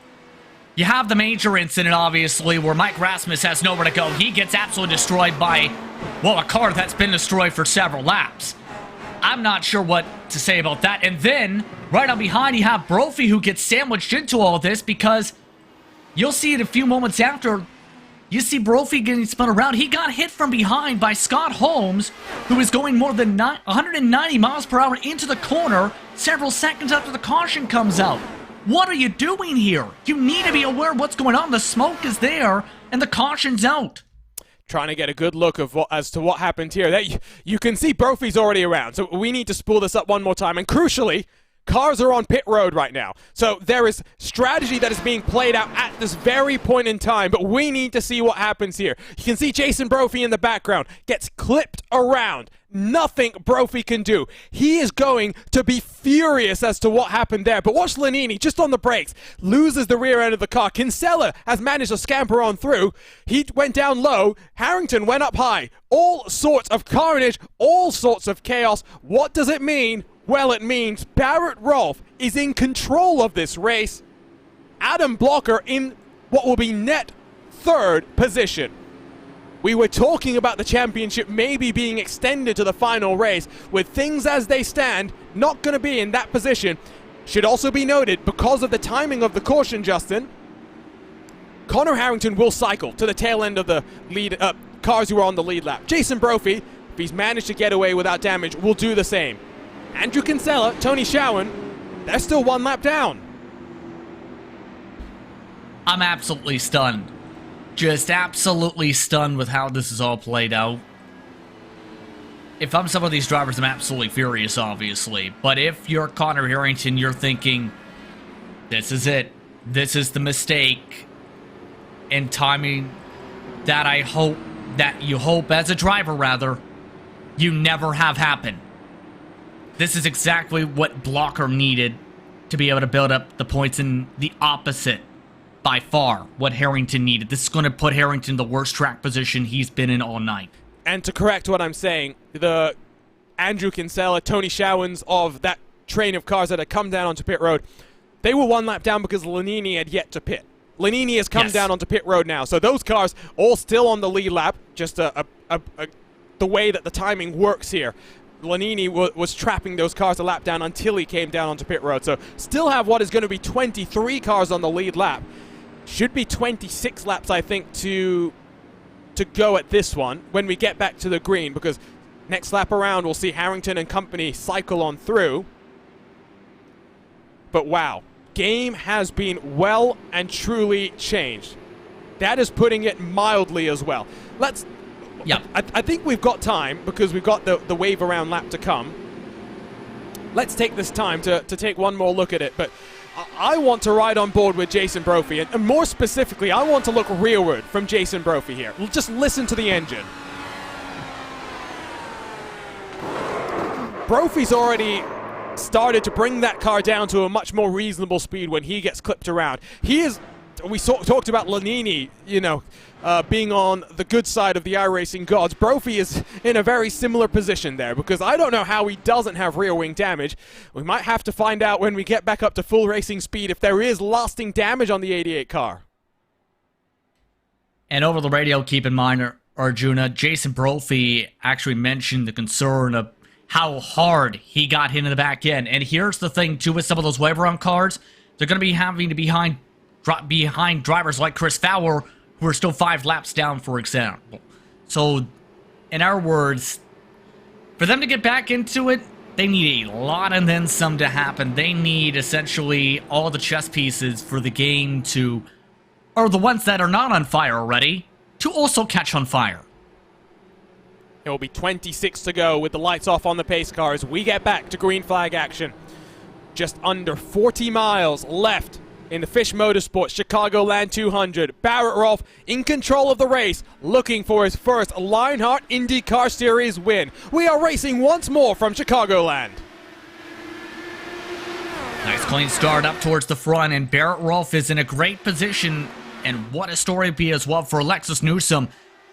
you have the major incident, obviously, where Mike Rasmussen has nowhere to go. He gets absolutely destroyed by, well, a car that's been destroyed for several laps. I'm not sure what to say about that. And then, right on behind, you have Brophy, who gets sandwiched into all this because you'll see it a few moments after. You see Brophy getting spun around. He got hit from behind by Scott Holmes, who is going more than 190 miles per hour into the corner several seconds after the caution comes out. What are you doing here? You need to be aware of what's going on. The smoke is there, and the caution's out. Trying to get a good look of as to what happened here. You can see Brophy's already around, so we need to spool this up one more time. And crucially, cars are on pit road right now. So there is strategy that is being played out at this very point in time, but we need to see what happens here. You can see Jason Brophy in the background, gets clipped around. Nothing Brophy can do. He is going to be furious as to what happened there. But watch Lanini just on the brakes. Loses the rear end of the car. Kinsella has managed to scamper on through. He went down low. Harrington went up high. All sorts of carnage. All sorts of chaos. What does it mean? Well, it means Barrett Rolfe is in control of this race. Adam Blocker in what will be net 3rd position. We were talking about the championship maybe being extended to the final race. With things as they stand, not going to be in that position. Should also be noted, because of the timing of the caution, Justin, Connor Harrington will cycle to the tail end of the lead cars who are on the lead lap. Jason Brophy, if he's managed to get away without damage, will do the same. Andrew Kinsella, Tony Schowen, they're still 1 lap down. I'm absolutely stunned. Just absolutely stunned with how this is all played out. If I'm some of these drivers, I'm absolutely furious, obviously. But if you're Connor Harrington, you're thinking, this is it. This is the mistake and timing that you hope as a driver, rather, you never have happen. This is exactly what Blocker needed to be able to build up the points in the opposite. By far, what Harrington needed. This is going to put Harrington in the worst track position he's been in all night. And to correct what I'm saying, the Andrew Kinsella, Tony Schowens of that train of cars that had come down onto pit road, they were 1 lap down because Lanini had yet to pit. Lanini has come down onto pit road now, so those cars all still on the lead lap, just the way that the timing works here. Lanini was trapping those cars a lap down until he came down onto pit road, so still have what is going to be 23 cars on the lead lap. Should be 26 laps, I think, to go at this one when we get back to the green, because next lap around we'll see Harrington and company cycle on through. But wow, game has been well and truly changed. That is putting it mildly as well. I think we've got time because we've got the wave around lap to come. Let's take this time to take one more look at it. But I want to ride on board with Jason Brophy, and more specifically, I want to look rearward from Jason Brophy here. Just listen to the engine. Brophy's already started to bring that car down to a much more reasonable speed when he gets clipped around. We talked about Lanini, being on the good side of the iRacing gods. Brophy is in a very similar position there, because I don't know how he doesn't have rear wing damage. We might have to find out when we get back up to full racing speed if there is lasting damage on the 88 car. And over the radio, keep in mind, Arjuna, Jason Brophy actually mentioned the concern of how hard he got hit in the back end. And here's the thing, too, with some of those wave around cars, they're going to be having to behind drivers like Chris Fowler, who are still 5 laps down, for example. So, in our words, for them to get back into it, they need a lot and then some to happen. They need, essentially, all the chess pieces for the game to, or the ones that are not on fire already, to also catch on fire. It will be 26 to go with the lights off on the pace cars. We get back to green flag action. Just under 40 miles left in the Fisch Motorsports Chicagoland 200. Barrett Rolfe in control of the race, looking for his first Lionheart IndyCar Series win. We are racing once more from Chicagoland. Nice clean start up towards the front, and Barrett Rolfe is in a great position. And what a story it'd be as well for Alexis Newsom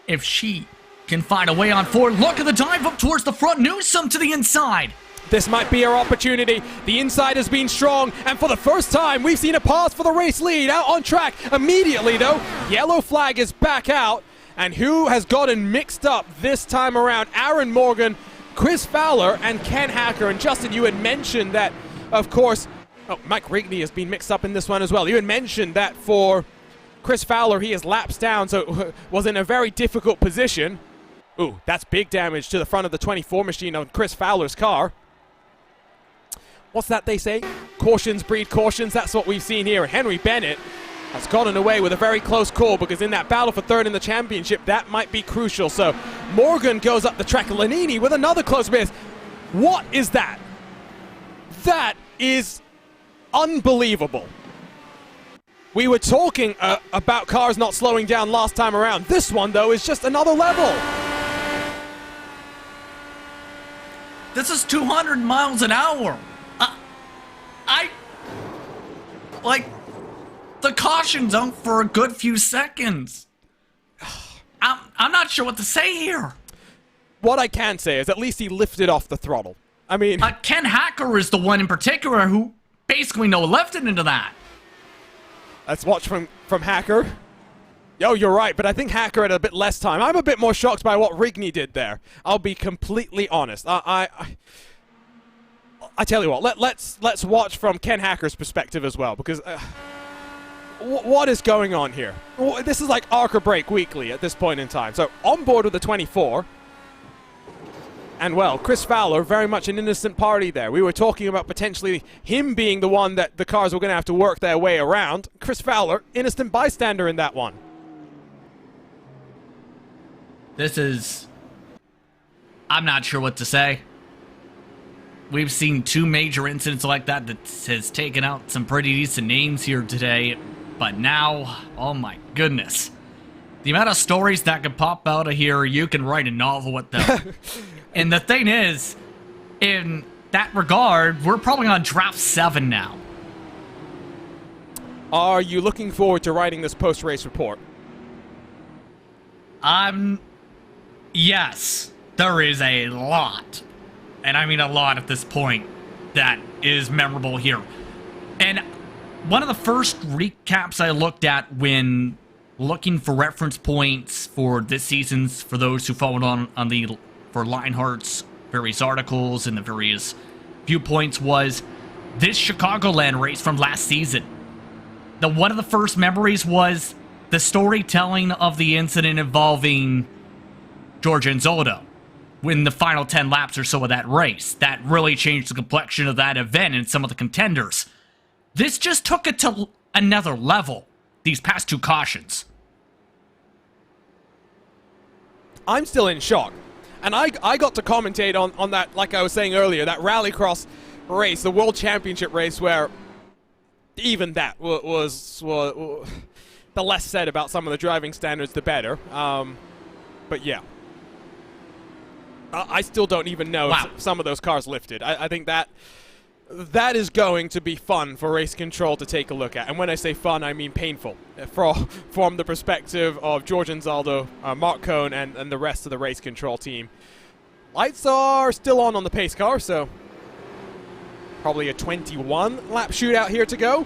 if she can find a way on forward. Look at the dive up towards the front. Newsom to the inside. This might be our opportunity. The inside has been strong, and for the first time, we've seen a pass for the race lead. Out on track immediately, though. Yellow flag is back out, and who has gotten mixed up this time around? Aaron Morgan, Chris Fowler, and Ken Hacker. And Justin, you had mentioned that, of course, Mike Rigney has been mixed up in this one as well. You had mentioned that for Chris Fowler, he is laps down, so was in a very difficult position. Ooh, that's big damage to the front of the 24 machine on Chris Fowler's car. What's that they say? Cautions breed cautions. That's what we've seen here. Henry Bennett has gotten away with a very close call, because in that battle for third in the championship, that might be crucial. So Morgan goes up the track. Lanini with another close miss. What is that? That is unbelievable. We were talking about cars not slowing down last time around. This one, though, is just another level. This is 200 miles an hour. The caution zone for a good few seconds. I'm not sure what to say here. What I can say is at least he lifted off the throttle. I mean, Ken Hacker is the one in particular who basically lifted into that. Let's watch from Hacker. Yo, you're right, but I think Hacker had a bit less time. I'm a bit more shocked by what Rigney did there. I'll be completely honest. I tell you what, let's watch from Ken Hacker's perspective as well, because what is going on here? This is like Arc or Break weekly at this point in time. So on board with the 24. And, well, Chris Fowler, very much an innocent party there. We were talking about potentially him being the one that the cars were going to have to work their way around. Chris Fowler, innocent bystander in that one. I'm not sure what to say. We've seen two major incidents like that has taken out some pretty decent names here today. But now, oh my goodness. The amount of stories that could pop out of here, you can write a novel with them. And the thing is, in that regard, we're probably on draft 7 now. Are you looking forward to writing this post-race report? Yes. There is a lot, and I mean a lot at this point, that is memorable here. And one of the first recaps I looked at when looking for reference points for this season's, for those who followed for Lionheart's various articles and the various viewpoints, was this Chicagoland race from last season. One of the first memories was the storytelling of the incident involving George Anzoldo in the final 10 laps or so of that race. That really changed the complexion of that event and some of the contenders. This just took it to another level, these past two cautions. I'm still in shock. And I got to commentate on that, like I was saying earlier, that rallycross race, the World Championship race, where even that was the less said about some of the driving standards, the better. But yeah. I still don't even know if some of those cars lifted. I think that is going to be fun for race control to take a look at. And when I say fun, I mean painful. From the perspective of George Anzaldo, Mark Cohn, and the rest of the race control team. Lights are still on the pace car, so probably a 21-lap shootout here to go.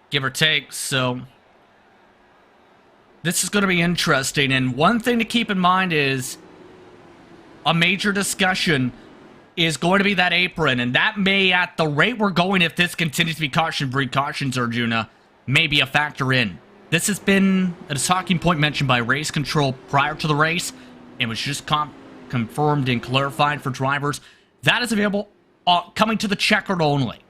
Give or take, so this is going to be interesting. And one thing to keep in mind is a major discussion is going to be that apron, and that may, at the rate we're going, if this continues to be caution breed cautions, Arjuna, may be a factor in. This has been a talking point mentioned by race control prior to the race, and was just confirmed and clarified for drivers. That is available coming to the checkered only.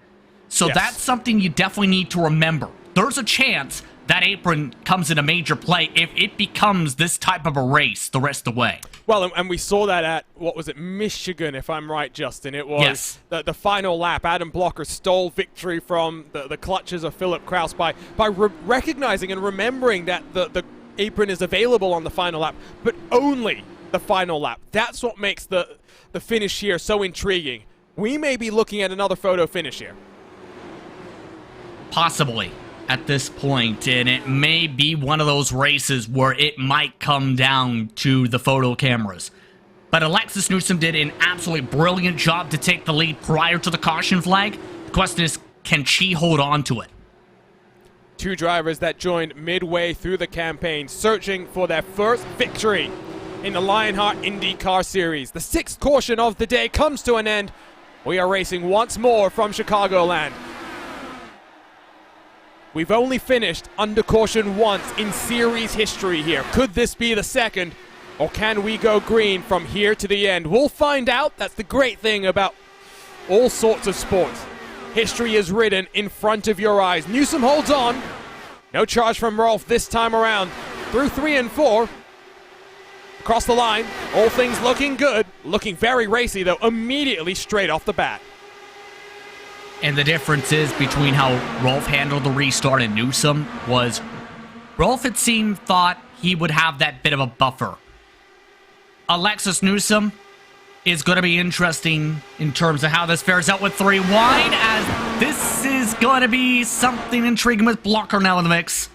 So That's something you definitely need to remember. There's a chance that apron comes into major play if it becomes this type of a race the rest of the way. Well, and we saw that at, what was it, Michigan, if I'm right, Justin. It was Yes. the final lap. Adam Blocker stole victory from the clutches of Philip Kraus by recognizing and remembering that the apron is available on the final lap, but only the final lap. That's what makes the finish here so intriguing. We may be looking at another photo finish here. Possibly at this point, and it may be one of those races where it might come down to the photo cameras. But Alexis Newsom did an absolutely brilliant job to take the lead prior to the caution flag. The question is, can she hold on to it? Two drivers that joined midway through the campaign, searching for their first victory in the Lionheart IndyCar Series. The sixth caution of the day comes to an end. We are racing once more from Chicagoland. We've only finished under caution once in series history here. Could this be the second, or can we go green from here to the end? We'll find out. That's the great thing about all sorts of sports. History is written in front of your eyes. Newsom holds on. No charge from Rolf this time around. Through 3 and 4. Across the line. All things looking good. Looking very racy, though, immediately straight off the bat. And the difference is between how Rolf handled the restart and Newsom was Rolf, it seemed, thought he would have that bit of a buffer. Alexis Newsom is going to be interesting in terms of how this fares out with 3 wide, as this is going to be something intriguing with Blocker now in the mix.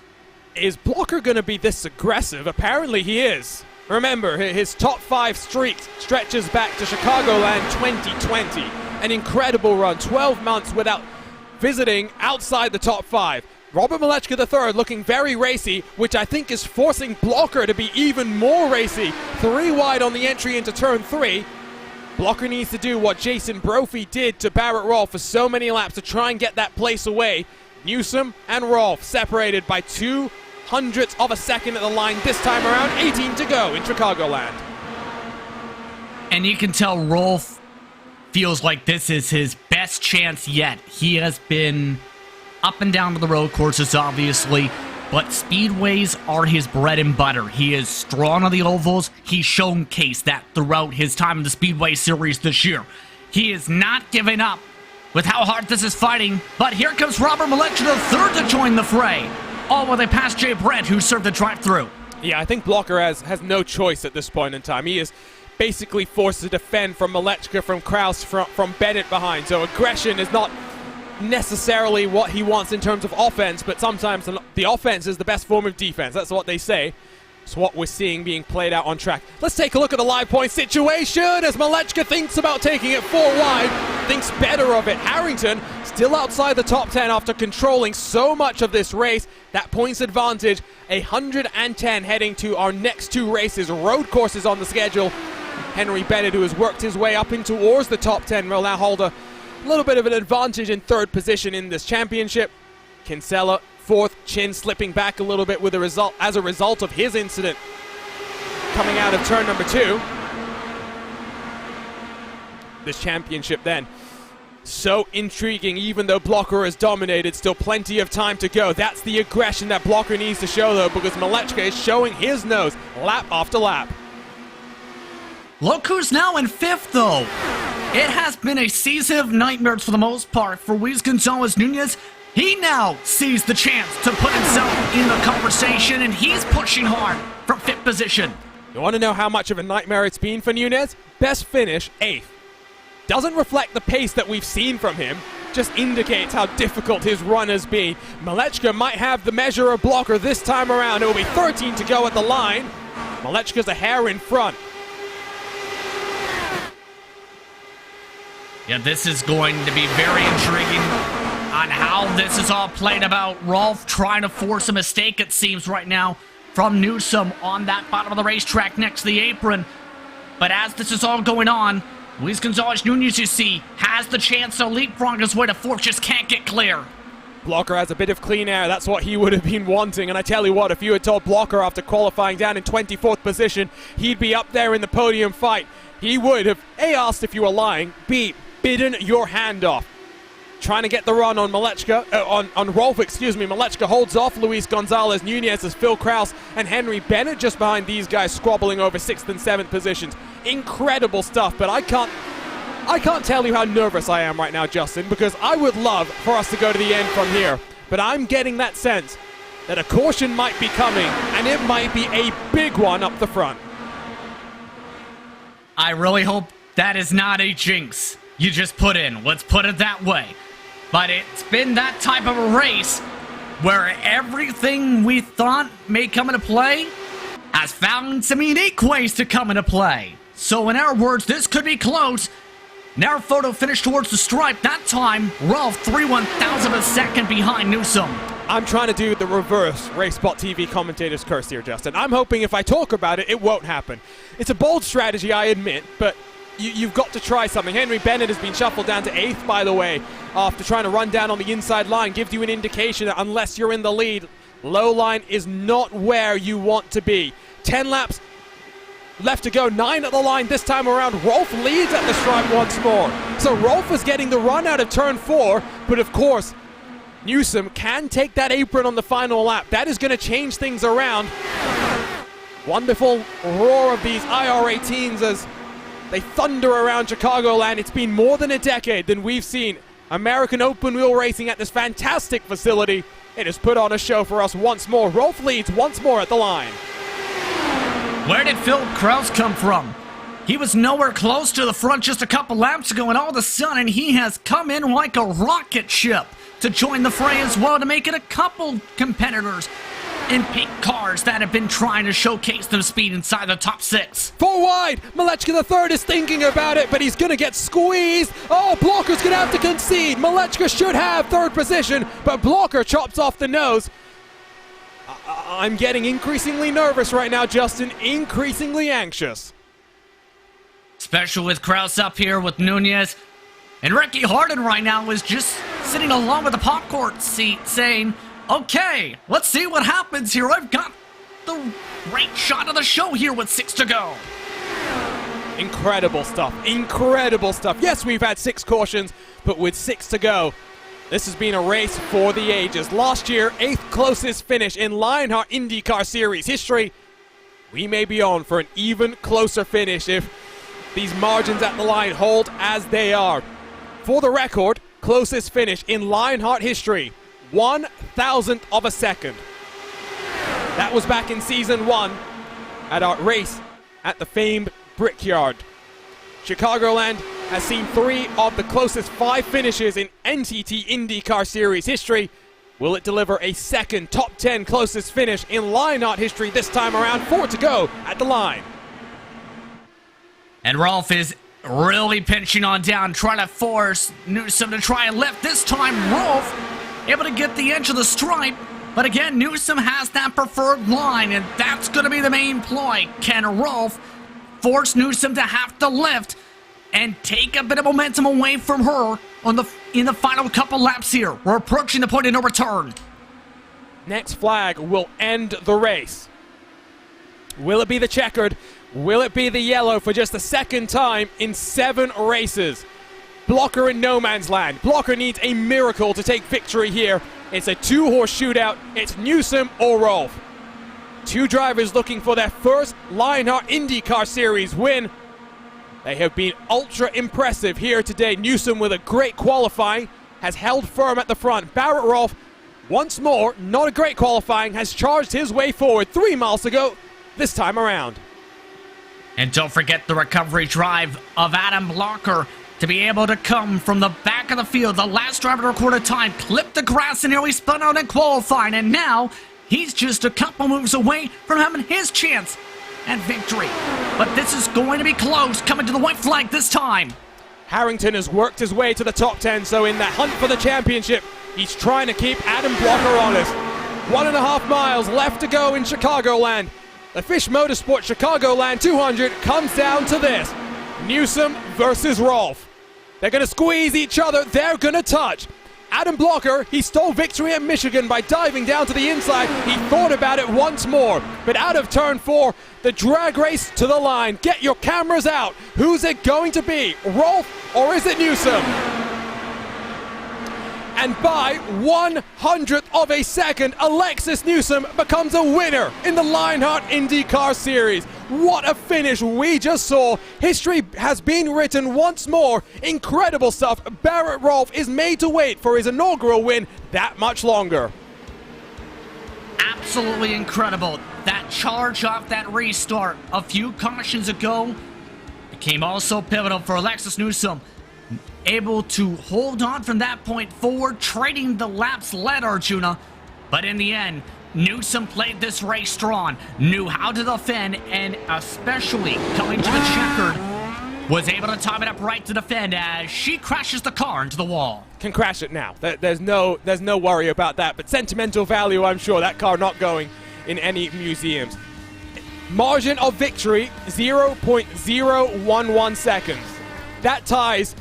Is Blocker going to be this aggressive? Apparently he is. Remember, his top 5 streak stretches back to Chicagoland 2020. An incredible run, 12 months without visiting outside the top 5. Robert Malechka III looking very racy, which I think is forcing Blocker to be even more racy. 3 wide on the entry into turn 3. Blocker needs to do what Jason Brophy did to Barrett Rolf for so many laps to try and get that place away. Newsom and Rolf separated by 0.02 of a second at the line this time around. 18 to go in Chicagoland. And you can tell Rolf feels like this is his best chance yet. He has been up and down to the road courses, obviously, but speedways are his bread and butter. He is strong on the ovals. He's showcased that throughout his time in the Speedway Series this year. He is not giving up with how hard this is fighting, but here comes Robert Malechka III to join the fray. All while they pass Jay Brett, who served the drive-through. Yeah, I think Blocker has no choice at this point in time. He is basically forced to defend from Malechka, from Kraus, from Bennett behind. So aggression is not necessarily what he wants in terms of offense, but sometimes the offense is the best form of defense. That's what they say. It's what we're seeing being played out on track. Let's take a look at the live point situation as Malechka thinks about taking it 4 wide, thinks better of it. Harrington still outside the top 10 after controlling so much of this race. That points advantage, 110 heading to our next 2 races, road courses on the schedule. Henry Bennett, who has worked his way up in towards the top 10, will now hold a little bit of an advantage in 3rd position in this championship. Kinsella 4th, Chin slipping back a little bit with as a result of his incident coming out of turn number 2. This championship then, so intriguing. Even though Blocker has dominated, still plenty of time to go. That's the aggression that Blocker needs to show, though, because Malechka is showing his nose lap after lap. Look who's now in 5th, though. It has been a season of nightmares for the most part for Luis Gonzalez Nunez. He now sees the chance to put himself in the conversation, and he's pushing hard from 5th position. You want to know how much of a nightmare it's been for Nunez? Best finish, 8th. Doesn't reflect the pace that we've seen from him, just indicates how difficult his run has been. Malechka might have the measure of Blocker this time around. It will be 13 to go at the line. Malechka's a hair in front. Yeah, this is going to be very intriguing on how this is all played about. Rolf trying to force a mistake, it seems, right now from Newsom on that bottom of the racetrack next to the apron. But as this is all going on, Luis Gonzalez Nunez, you see, has the chance to leapfrog his way to 4th, just can't get clear. Blocker has a bit of clean air. That's what he would have been wanting. And I tell you what, if you had told Blocker after qualifying down in 24th position, he'd be up there in the podium fight, he would have A, asked if you were lying, B, bidden your hand off. trying to get the run on Malechka, on Rolf, excuse me. Malechka holds off Luis Gonzalez, Nunez as Phil Kraus and Henry Bennett just behind these guys, squabbling over 6th and 7th positions. Incredible stuff, but I can't tell you how nervous I am right now, Justin, because I would love for us to go to the end from here, but I'm getting that sense that a caution might be coming, and it might be a big one up the front. I really hope that is not a jinx you just put in. Let's put it that way. But it's been that type of a race where everything we thought may come into play has found some unique ways to come into play. So in our words, this could be close. Now photo finished towards the stripe. That time, Rolf 3/1,000 of a second behind Newsom. I'm trying to do the reverse RaceSpottv commentator's curse here, Justin. I'm hoping if I talk about it, it won't happen. It's a bold strategy, I admit, but you've got to try something. Henry Bennett has been shuffled down to 8th, by the way, after trying to run down on the inside line. Gives you an indication that unless you're in the lead, low line is not where you want to be. 10 laps left to go, 9 at the line this time around. Rolf leads at the stripe once more. So Rolf is getting the run out of turn 4, but of course, Newsom can take that apron on the final lap. That is going to change things around. Wonderful roar of these IR18s as they thunder around Chicagoland. It's been more than a decade than we've seen American open wheel racing at this fantastic facility. It has put on a show for us once more. Rolf leads once more at the line. Where did Phil Kraus come from? He was nowhere close to the front just a couple laps ago, and all of a sudden he has come in like a rocket ship to join the fray as well, to make it a couple competitors in pink cars that have been trying to showcase their speed inside the top 6. 4 wide. Malechka the third is thinking about it, but he's going to get squeezed. Oh, Blocker's going to have to concede. Malechka should have 3rd position, but Blocker chops off the nose. I'm getting increasingly nervous right now, Justin. Increasingly anxious. Especially with Kraus up here with Nunez. And Ricky Harden right now is just sitting along with the popcorn seat saying, okay, let's see what happens here. I've got the right shot of the show here with 6 to go. Incredible stuff. Incredible stuff. Yes, we've had 6 cautions, but with 6 to go, this has been a race for the ages. Last year, 8th closest finish in Lionheart IndyCar Series history. We may be on for an even closer finish if these margins at the line hold as they are. For the record, closest finish in Lionheart history, 1,000th of a second. That was back in season 1 at our race at the famed Brickyard. Chicagoland has seen 3 of the closest 5 finishes in NTT IndyCar Series history. Will it deliver a second top 10 closest finish in Lionheart history this time around? 4 to go at the line. And Rolf is really pinching on down, trying to force Newsom to try and lift. This time, Rolf able to get the edge of the stripe. But again, Newsom has that preferred line, and that's going to be the main ploy. Can Rolf force Newsom to have to lift and take a bit of momentum away from her in the final couple laps here? We're approaching the point of no return. Next flag will end the race. Will it be the checkered? Will it be the yellow for just the second time in 7 races? Blocker in no man's land. Blocker needs a miracle to take victory here. It's a 2-horse shootout. It's Newsom or Rolf. 2 drivers looking for their first Lionheart IndyCar Series win. They have been ultra impressive here today. Newsom with a great qualifying has held firm at the front. Barrett Rolf, once more, not a great qualifying, has charged his way forward 3 miles to go this time around. And don't forget the recovery drive of Adam Blocker to be able to come from the back of the field. The last driver to record a time, clipped the grass and nearly spun out in qualifying. And now he's just a couple moves away from having his chance at victory. But this is going to be close, coming to the white flag this time. Harrington has worked his way to the top 10, so in that hunt for the championship, he's trying to keep Adam Blocker honest. 1.5 miles left to go in Chicagoland. The Fisch Motorsports Chicagoland 200 comes down to this. Newsom versus Rolf. They're going to squeeze each other. They're going to touch. Adam Blocker, he stole victory at Michigan by diving down to the inside. He thought about it once more. But out of turn 4, the drag race to the line. Get your cameras out. Who's it going to be? Rolf or is it Newsom? And by 100th of a second, Alexis Newsom becomes a winner in the Lionheart IndyCar Series. What a finish we just saw. History has been written once more. Incredible stuff. Barrett Rolfe is made to wait for his inaugural win that much longer. Absolutely incredible. That charge off that restart a few cautions ago became also pivotal for Alexis Newsom. Able to hold on from that point forward, trading the laps led Arjuna. But in the end, Newsom played this race strong, knew how to defend, and especially coming to the checkered, was able to time it up right to defend as she crashes the car into the wall. Can crash it now. There's no worry about that. But sentimental value, I'm sure that car not going in any museums. Margin of victory, 0.011 seconds. That ties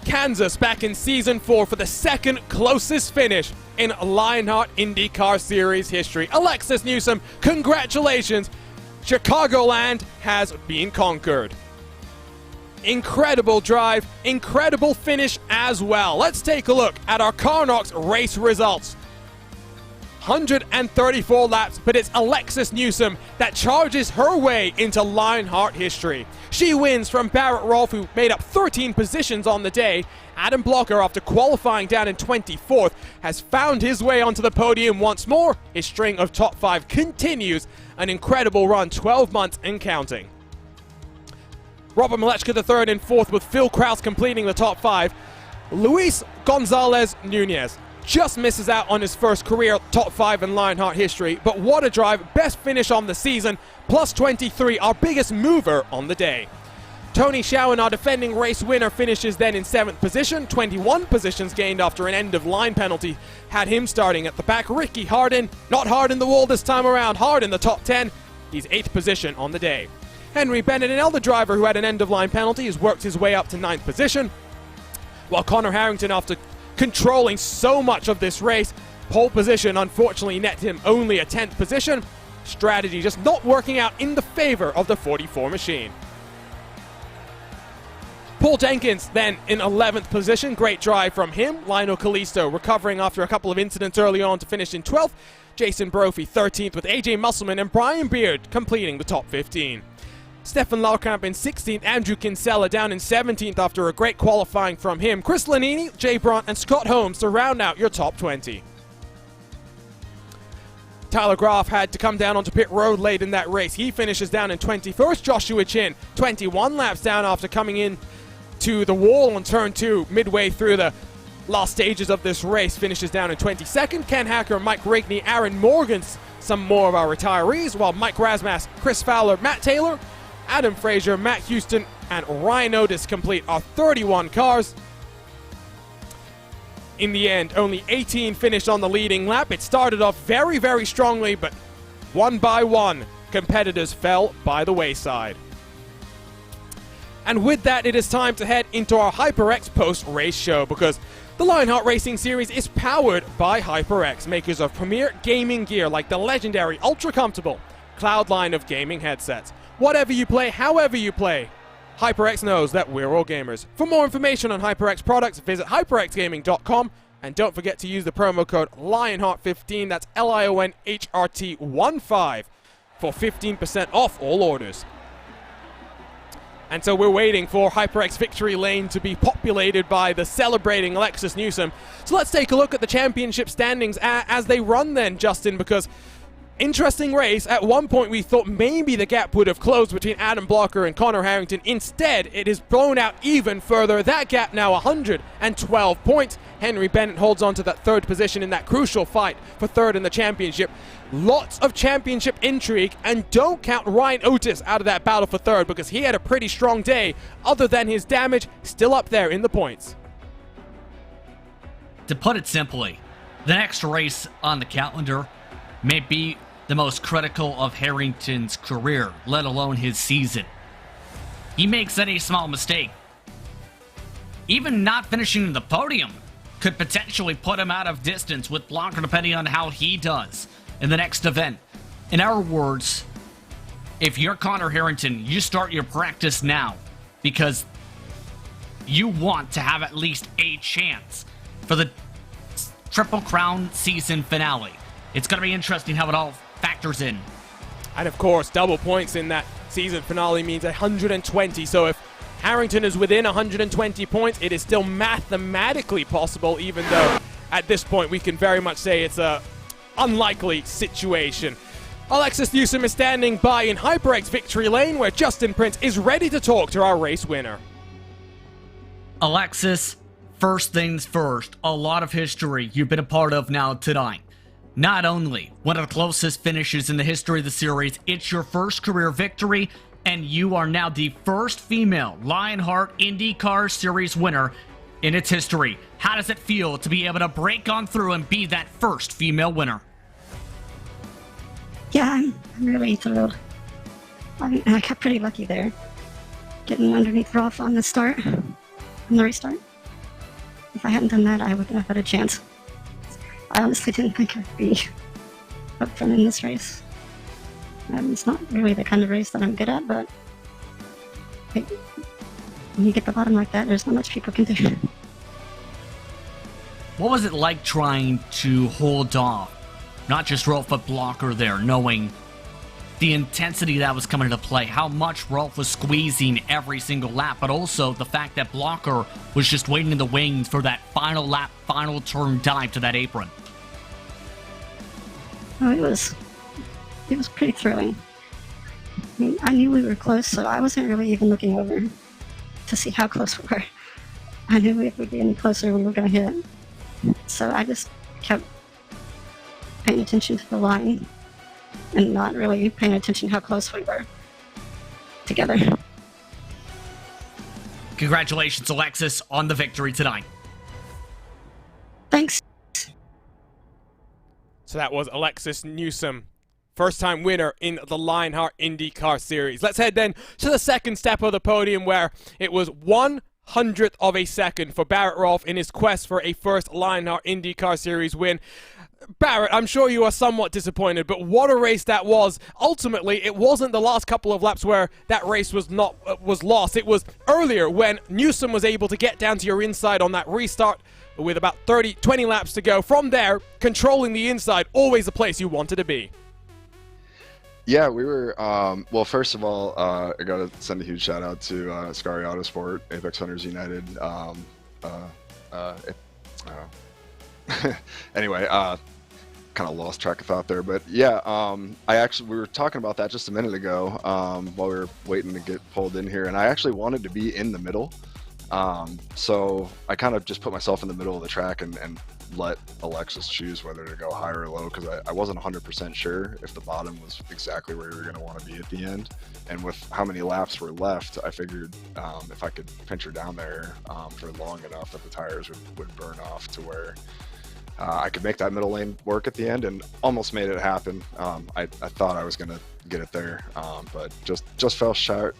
Kansas back in Season 4 for the second closest finish in Lionheart IndyCar Series history. Alexis Newsom, congratulations. Chicagoland has been conquered. Incredible drive, incredible finish as well. Let's take a look at our Carnox race results. 134 laps, but it's Alexis Newsom that charges her way into Lionheart history. She wins from Barrett Rolfe, who made up 13 positions on the day. Adam Blocker, after qualifying down in 24th, has found his way onto the podium once more. His string of top 5 continues. An incredible run, 12 months and counting. Robert Malechka III in 4th, with Phil Kraus completing the top 5. Luis Gonzalez Nunez just misses out on his first career top 5 in Lionheart history, but what a drive. Best finish on the season, plus 23, our biggest mover on the day. Tony Schowen, our defending race winner, finishes then in 7th position. 21 positions gained after an end-of-line penalty had him starting at the back. Ricky Hardin, not hard in the wall this time around, hard in the top 10. He's 8th position on the day. Henry Bennett, another driver who had an end-of-line penalty, has worked his way up to 9th position. While Connor Harrington, after controlling so much of this race, pole position unfortunately net him only a 10th position. Strategy just not working out in the favor of the 44 machine. Paul Jenkins then in 11th position. Great drive from him. Lionel Kalisto recovering after a couple of incidents early on to finish in 12th. Jason Brophy 13th, with AJ Musselman and Brian Beard completing the top 15. Stefan Laukamp in 16th, Andrew Kinsella down in 17th after a great qualifying from him. Chris Lanini, Jay Brunt, and Scott Holmes to round out your top 20. Tyler Graf had to come down onto pit road late in that race. He finishes down in 21st. Joshua Chin, 21 laps down after coming in to the wall on turn 2 midway through the last stages of this race, finishes down in 22nd. Ken Hacker, Mike Rigney, Aaron Morgan, some more of our retirees, while Mike Rasmas, Chris Fowler, Matt Taylor, Adam Frazier, Matt Houston, and Ryan Otis complete our 31 cars. In the end, only 18 finished on the leading lap. It started off very, very strongly, but one by one, competitors fell by the wayside. And with that, it is time to head into our HyperX post-race show, because the Lionheart Racing Series is powered by HyperX, makers of premier gaming gear like the legendary ultra-comfortable Cloud line of gaming headsets. Whatever you play, however you play, HyperX knows that we're all gamers. For more information on HyperX products, visit hyperxgaming.com, and don't forget to use the promo code Lionheart15, that's LIONHRT15, for 15% off all orders. And so we're waiting for HyperX Victory Lane to be populated by the celebrating Alexis Newsom. So let's take a look at the championship standings as they run then, Justin, because interesting race. At one point we thought maybe the gap would have closed between Adam Blocker and Connor Harrington. Instead, it is blown out even further. That gap now 112 points. Henry Bennett holds on to that 3rd position in that crucial fight for 3rd in the championship. Lots of championship intrigue, and don't count Ryan Otis out of that battle for 3rd, because he had a pretty strong day. Other than his damage, still up there in the points. To put it simply, the next race on the calendar may be the most critical of Harrington's career, let alone his season. He makes any small mistake, even not finishing the podium, could potentially put him out of distance with Blocker, depending on how he does in the next event. In our words, if you're Connor Harrington, you start your practice now, because you want to have at least a chance for the Triple Crown season finale. It's going to be interesting how it all factors in. And of course, double points in that season finale means 120. So if Harrington is within 120 points, it is still mathematically possible, even though at this point we can very much say it's a unlikely situation. Alexis Newsom is standing by in HyperX victory lane, where Justin Prince is ready to talk to our race winner. Alexis, first things first, a lot of history you've been a part of now tonight. Not only one of the closest finishes in the history of the series, it's your first career victory, and you are now the first female Lionheart IndyCar Series winner in its history. How does it feel to be able to break on through and be that first female winner? Yeah, I'm really thrilled. I got pretty lucky there, getting underneath Rolf on the start, on the restart. If I hadn't done that, I wouldn't have had a chance. I honestly didn't think I'd be up front in this race. It's not really the kind of race that I'm good at, but when you get the bottom like that, there's not much people can do. What was it like trying to hold off not just Rolf but Blocker there, knowing the intensity that was coming into play, how much Rolf was squeezing every single lap, but also the fact that Blocker was just waiting in the wings for that final lap, final turn dive to that apron? Oh, it was pretty thrilling. I mean, I knew we were close, so I wasn't really even looking over to see how close we were. I knew if we'd be any closer, we were going to hit. So I just kept paying attention to the line and not really paying attention how close we were together. Congratulations, Alexis, on the victory tonight. Thanks. So that was Alexis Newsom, first-time winner in the Lionheart IndyCar Series. Let's head then to the second step of the podium, where it was 1/100th of a second for Barrett Rolf in his quest for a first Lionheart IndyCar Series win. Barrett, I'm sure you are somewhat disappointed, but what a race that was. Ultimately, it wasn't the last couple of laps where that race was lost. It was earlier when Newsom was able to get down to your inside on that restart with about 20 laps to go. From there, controlling the inside, always the place you wanted to be. Yeah, we were, well, first of all, I got to send a huge shout out to Scary Autosport, Apex Hunters United. Anyway, kind of lost track of thought there, but yeah, we were talking about that just a minute ago while we were waiting to get pulled in here, and I actually wanted to be in the middle. So I kind of just put myself in the middle of the track and let Alexis choose whether to go high or low, because I wasn't 100% sure if the bottom was exactly where we were going to want to be at the end. And with how many laps were left, I figured if I could pinch her down there for long enough that the tires would burn off to where I could make that middle lane work at the end, and almost made it happen. I thought I was going to get it there, but just fell short,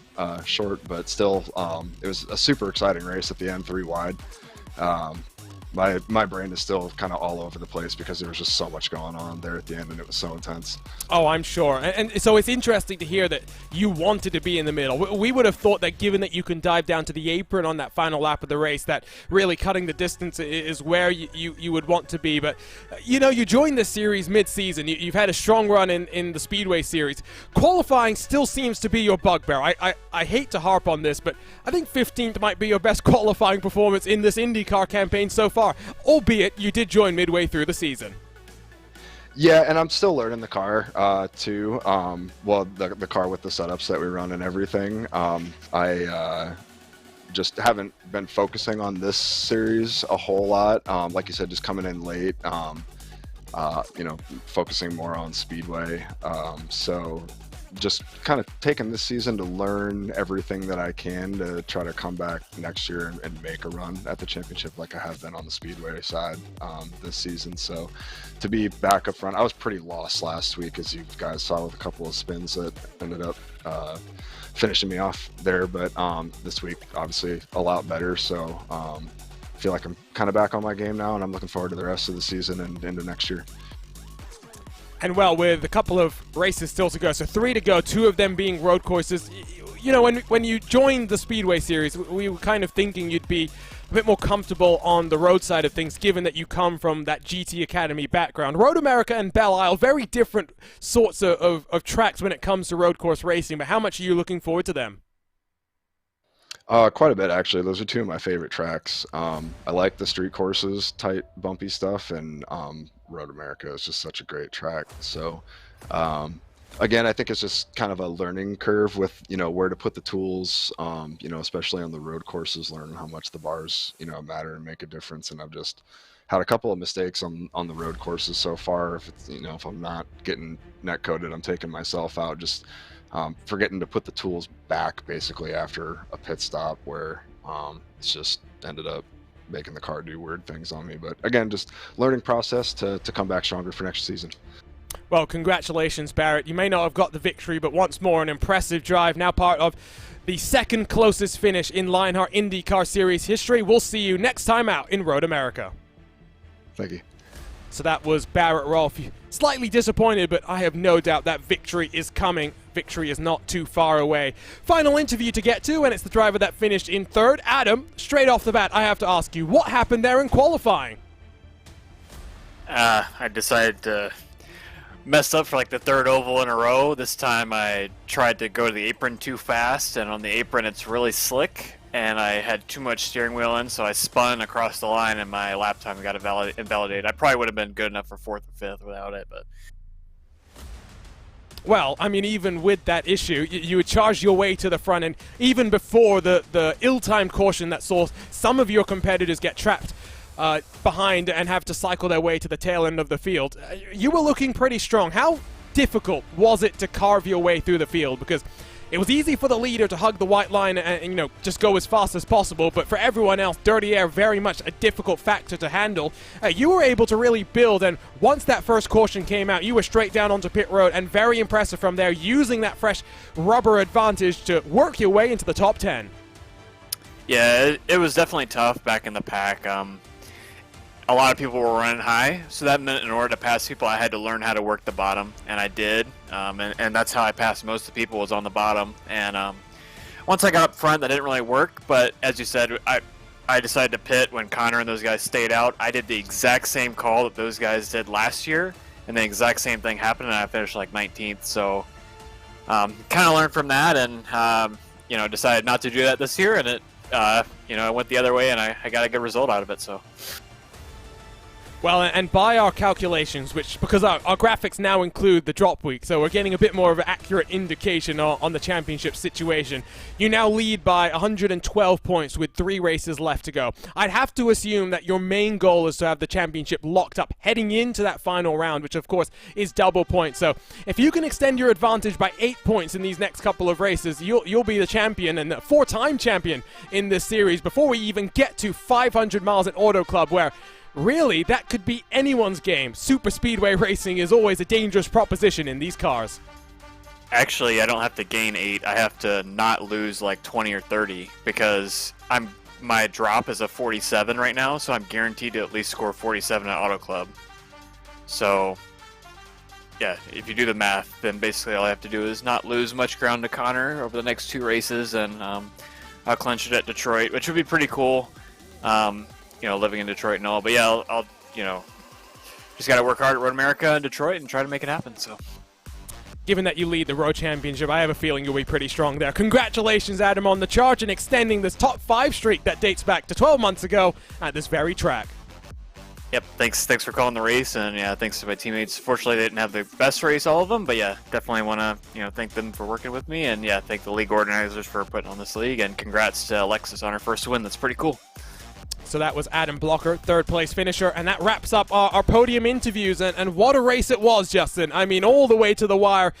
but still, it was a super exciting race at the end, 3 wide. My brain is still kind of all over the place because there was just so much going on there at the end, and it was so intense. Oh, I'm sure. And so it's interesting to hear that you wanted to be in the middle. We would have thought that given that you can dive down to the apron on that final lap of the race, that really cutting the distance is where you would want to be. But, you know, you joined this series mid-season. You've had a strong run in the Speedway Series. Qualifying still seems to be your bugbear. I hate to harp on this, but I think 15th might be your best qualifying performance in this IndyCar campaign so far, albeit you did join midway through the season. Yeah, and I'm still learning the car too. Well, the car with the setups that we run and everything. I just haven't been focusing on this series a whole lot. Like you said, just coming in late. You know, focusing more on Speedway. So just kind of taking this season to learn everything that I can to try to come back next year and make a run at the championship like I have been on the Speedway side this season. So to be back up front, I was pretty lost last week, as you guys saw, with a couple of spins that ended up finishing me off there. But this week, obviously, a lot better. So I feel like I'm kind of back on my game now, and I'm looking forward to the rest of the season and into next year. And well, with a couple of races still to go, so 3 to go, 2 of them being road courses. You know, when you joined the Speedway Series, we were kind of thinking you'd be bit more comfortable on the road side of things, given that you come from that GT Academy background. Road America and Belle Isle, very different sorts of tracks when it comes to road course racing, but how much are you looking forward to them? Quite a bit, actually. Those are two of my favorite tracks. I like the street courses, tight, bumpy stuff, and Road America is just such a great track. So, again, I think it's just kind of a learning curve with, where to put the tools, especially on the road courses, learning how much the bars, matter and make a difference. And I've just had a couple of mistakes on the road courses so far. If it's, if I'm not getting net coded, I'm taking myself out, just forgetting to put the tools back basically after a pit stop where it's just ended up making the car do weird things on me. But again, just learning process to come back stronger for next season. Well, congratulations, Barrett. You may not have got the victory, but once more, an impressive drive. Now part of the second closest finish in Lionheart IndyCar Series history. We'll see you next time out in Road America. Thank you. So that was Barrett Rolfe. Slightly disappointed, but I have no doubt that victory is coming. Victory is not too far away. Final interview to get to, and it's the driver that finished in third. Adam, straight off the bat, I have to ask you, what happened there in qualifying? I decided to mess up for like the third oval in a row. This time I tried to go to the apron too fast, and on the apron it's really slick, and I had too much steering wheel in, so I spun across the line and my lap time got invalidated. I probably would have been good enough for fourth or fifth without it, but... Well, I mean, even with that issue, you would charge your way to the front, and even before the ill-timed caution that saw some of your competitors get trapped behind and have to cycle their way to the tail end of the field, you were looking pretty strong. How difficult was it to carve your way through the field? Because it was easy for the leader to hug the white line and just go as fast as possible, but for everyone else, dirty air very much a difficult factor to handle. You were able to really build, and once that first caution came out, you were straight down onto pit road, and very impressive from there, using that fresh rubber advantage to work your way into the top 10. Yeah, it was definitely tough back in the pack. A lot of people were running high, so that meant in order to pass people, I had to learn how to work the bottom, and I did. And that's how I passed most of the people, was on the bottom. And once I got up front, that didn't really work, but as you said, I decided to pit when Connor and those guys stayed out. I did the exact same call that those guys did last year, and the exact same thing happened, and I finished like 19th. So kind of learned from that, and decided not to do that this year, and it went the other way, and I got a good result out of it. So. Well, and by our calculations, because our graphics now include the drop week, so we're getting a bit more of an accurate indication on the championship situation, you now lead by 112 points with 3 races left to go. I'd have to assume that your main goal is to have the championship locked up heading into that final round, which of course is double points. So if you can extend your advantage by 8 points in these next couple of races, you'll be the champion and the 4-time champion in this series before we even get to 500 miles at Auto Club, where really, that could be anyone's game. Super speedway racing is always a dangerous proposition in these cars. Actually, I don't have to gain 8. I have to not lose like 20 or 30 because my drop is a 47 right now, so I'm guaranteed to at least score 47 at Auto Club. So, yeah, if you do the math, then basically all I have to do is not lose much ground to Connor over the next 2 races, and I'll clinch it at Detroit, which would be pretty cool. Living in Detroit and all, but yeah, I'll just got to work hard at Road America and Detroit and try to make it happen. So, given that you lead the Road Championship, I have a feeling you'll be pretty strong there. Congratulations, Adam, on the charge and extending this top 5 streak that dates back to 12 months ago at this very track. Yep, thanks for calling the race, and yeah, thanks to my teammates. Fortunately, they didn't have the best race, all of them, but yeah, definitely want to thank them for working with me, and yeah, thank the league organizers for putting on this league, and congrats to Alexis on her first win. That's pretty cool. So that was Adam Blocker, 3rd place finisher, and that wraps up our podium interviews, and what a race it was, Justin. I mean, all the way to the wire.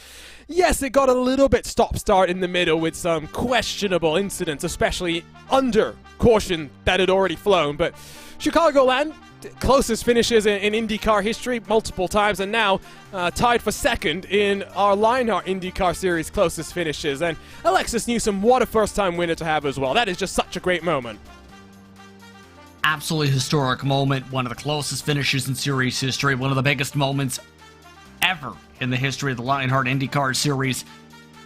Yes, it got a little bit stop-start in the middle with some questionable incidents, especially under caution that had already flown, but Chicagoland, closest finishes in IndyCar history multiple times, and now tied for 2nd in our Lionheart IndyCar Series closest finishes. And Alexis Newsom, what a first-time winner to have as well. That is just such a great moment. Absolutely historic moment, one of the closest finishes in series history, one of the biggest moments ever in the history of the Lionheart IndyCar Series.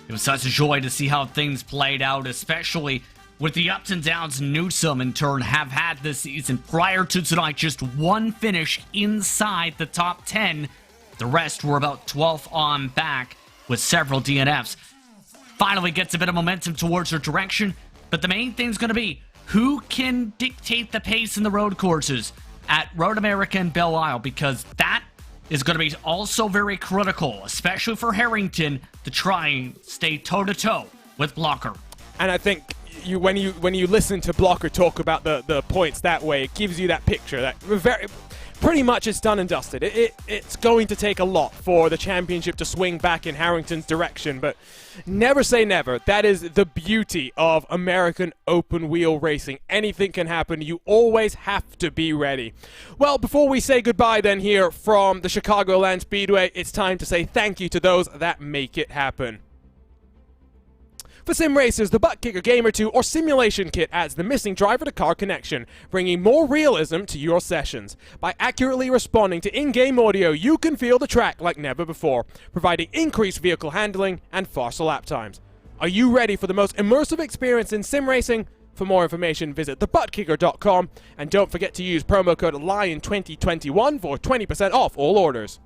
It was such a joy to see how things played out, especially with the ups and downs Newsom in turn have had this season. Prior to tonight, just one finish inside the top 10. The rest were about 12th on back with several DNFs. Finally gets a bit of momentum towards her direction, but the main thing's going to be who can dictate the pace in the road courses at Road America and Belle Isle, because that is going to be also very critical, especially for Harrington, to try and stay toe-to-toe with Blocker. And I think when you listen to Blocker talk about the points that way, it gives you that picture that pretty much it's done and dusted. It's going to take a lot for the championship to swing back in Harrington's direction, but never say never. That is the beauty of American open wheel racing. Anything can happen. You always have to be ready. Well, before we say goodbye then here from the Chicagoland Speedway, it's time to say thank you to those that make it happen. For sim racers, the Buttkicker Gamer 2 or Simulation Kit adds the missing driver-to-car connection, bringing more realism to your sessions. By accurately responding to in-game audio, you can feel the track like never before, providing increased vehicle handling and faster lap times. Are you ready for the most immersive experience in sim racing? For more information, visit thebuttkicker.com, and don't forget to use promo code LION2021 for 20% off all orders.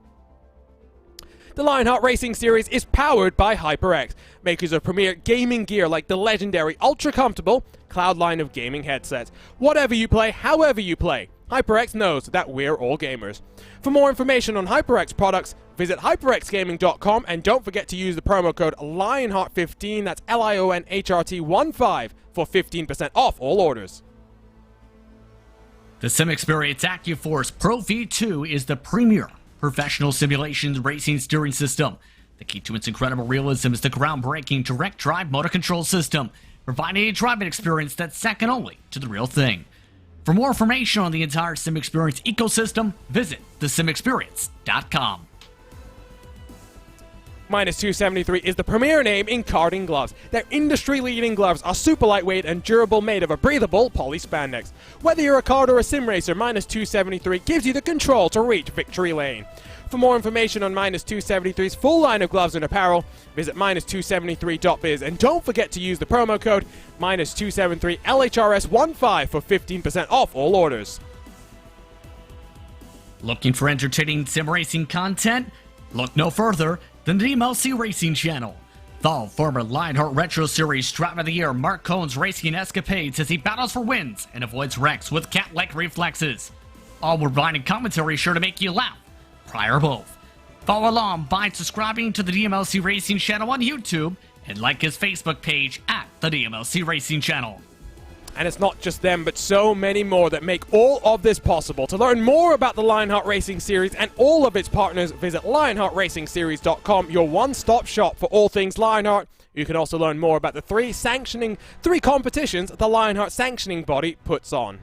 The Lionheart Racing Series is powered by HyperX, makers of premier gaming gear like the legendary ultra-comfortable Cloud line of gaming headsets. Whatever you play, however you play, HyperX knows that we're all gamers. For more information on HyperX products, visit hyperxgaming.com, and don't forget to use the promo code Lionheart15, that's LIONHRT15, for 15% off all orders. The SimXperience AccuForce Pro V2 is the premier professional simulations racing steering system. The key to its incredible realism is the groundbreaking direct drive motor control system, providing a driving experience that's second only to the real thing. For more information on the entire SimXperience ecosystem, visit thesimexperience.com. Minus 273 is the premier name in karting gloves. Their industry-leading gloves are super lightweight and durable, made of a breathable poly spandex. Whether you're a kart or a sim racer, Minus 273 gives you the control to reach victory lane. For more information on Minus 273's full line of gloves and apparel, visit minus273.biz, and don't forget to use the promo code Minus 273 LHRS15 for 15% off all orders. Looking for entertaining sim racing content? Look no further than the DMLC Racing Channel. Follow former Lionheart Retro Series Driver of the Year Mark Cohen's racing escapades as he battles for wins and avoids wrecks with cat-like reflexes. All providing commentary sure to make you laugh, cry, or both. Follow along by subscribing to the DMLC Racing Channel on YouTube and like his Facebook page at the DMLC Racing Channel. And it's not just them, but so many more that make all of this possible. To learn more about the Lionheart Racing Series and all of its partners, visit lionheartracingseries.com, your one-stop shop for all things Lionheart. You can also learn more about the three competitions the Lionheart sanctioning body puts on.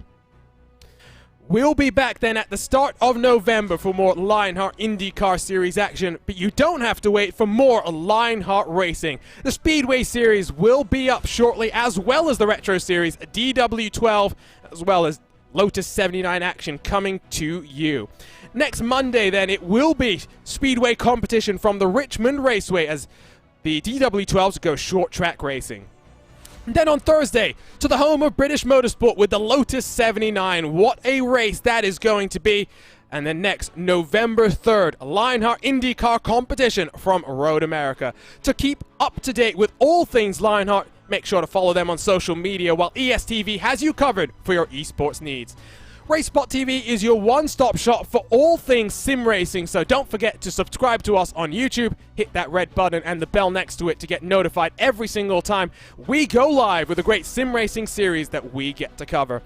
We'll be back then at the start of November for more Lionheart IndyCar Series action, but you don't have to wait for more Lionheart Racing. The Speedway Series will be up shortly, as well as the Retro Series, DW12, as well as Lotus 79 action coming to you. Next Monday then, it will be Speedway competition from the Richmond Raceway as the DW12s go short track racing. Then on Thursday, to the home of British motorsport with the Lotus 79. What a race that is going to be. And then next, November 3rd, Lionheart IndyCar competition from Road America. To keep up to date with all things Lionheart, make sure to follow them on social media, while ESTV has you covered for your esports needs. racespottv is your one-stop shop for all things sim racing, so don't forget to subscribe to us on YouTube, hit that red button and the bell next to it to get notified every single time we go live with a great sim racing series that we get to cover.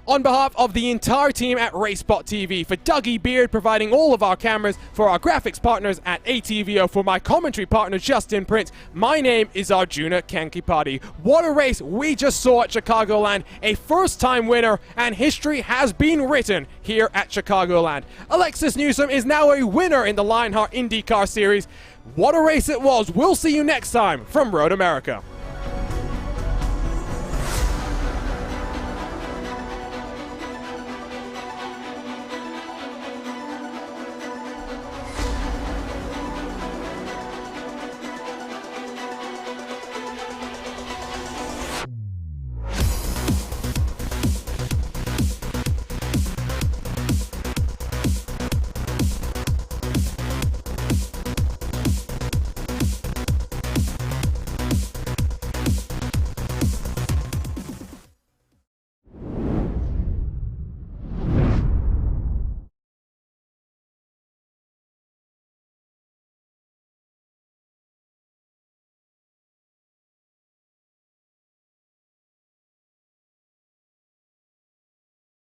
On behalf of the entire team at RaceSpotTV, for Dougie Beard providing all of our cameras, for our graphics partners at ATVO, for my commentary partner Justin Prince, my name is Arjuna Kankipati. What a race we just saw at Chicagoland, a first-time winner, and history has been written here at Chicagoland. Alexis Newsom is now a winner in the Lionheart IndyCar Series. What a race it was. We'll see you next time from Road America.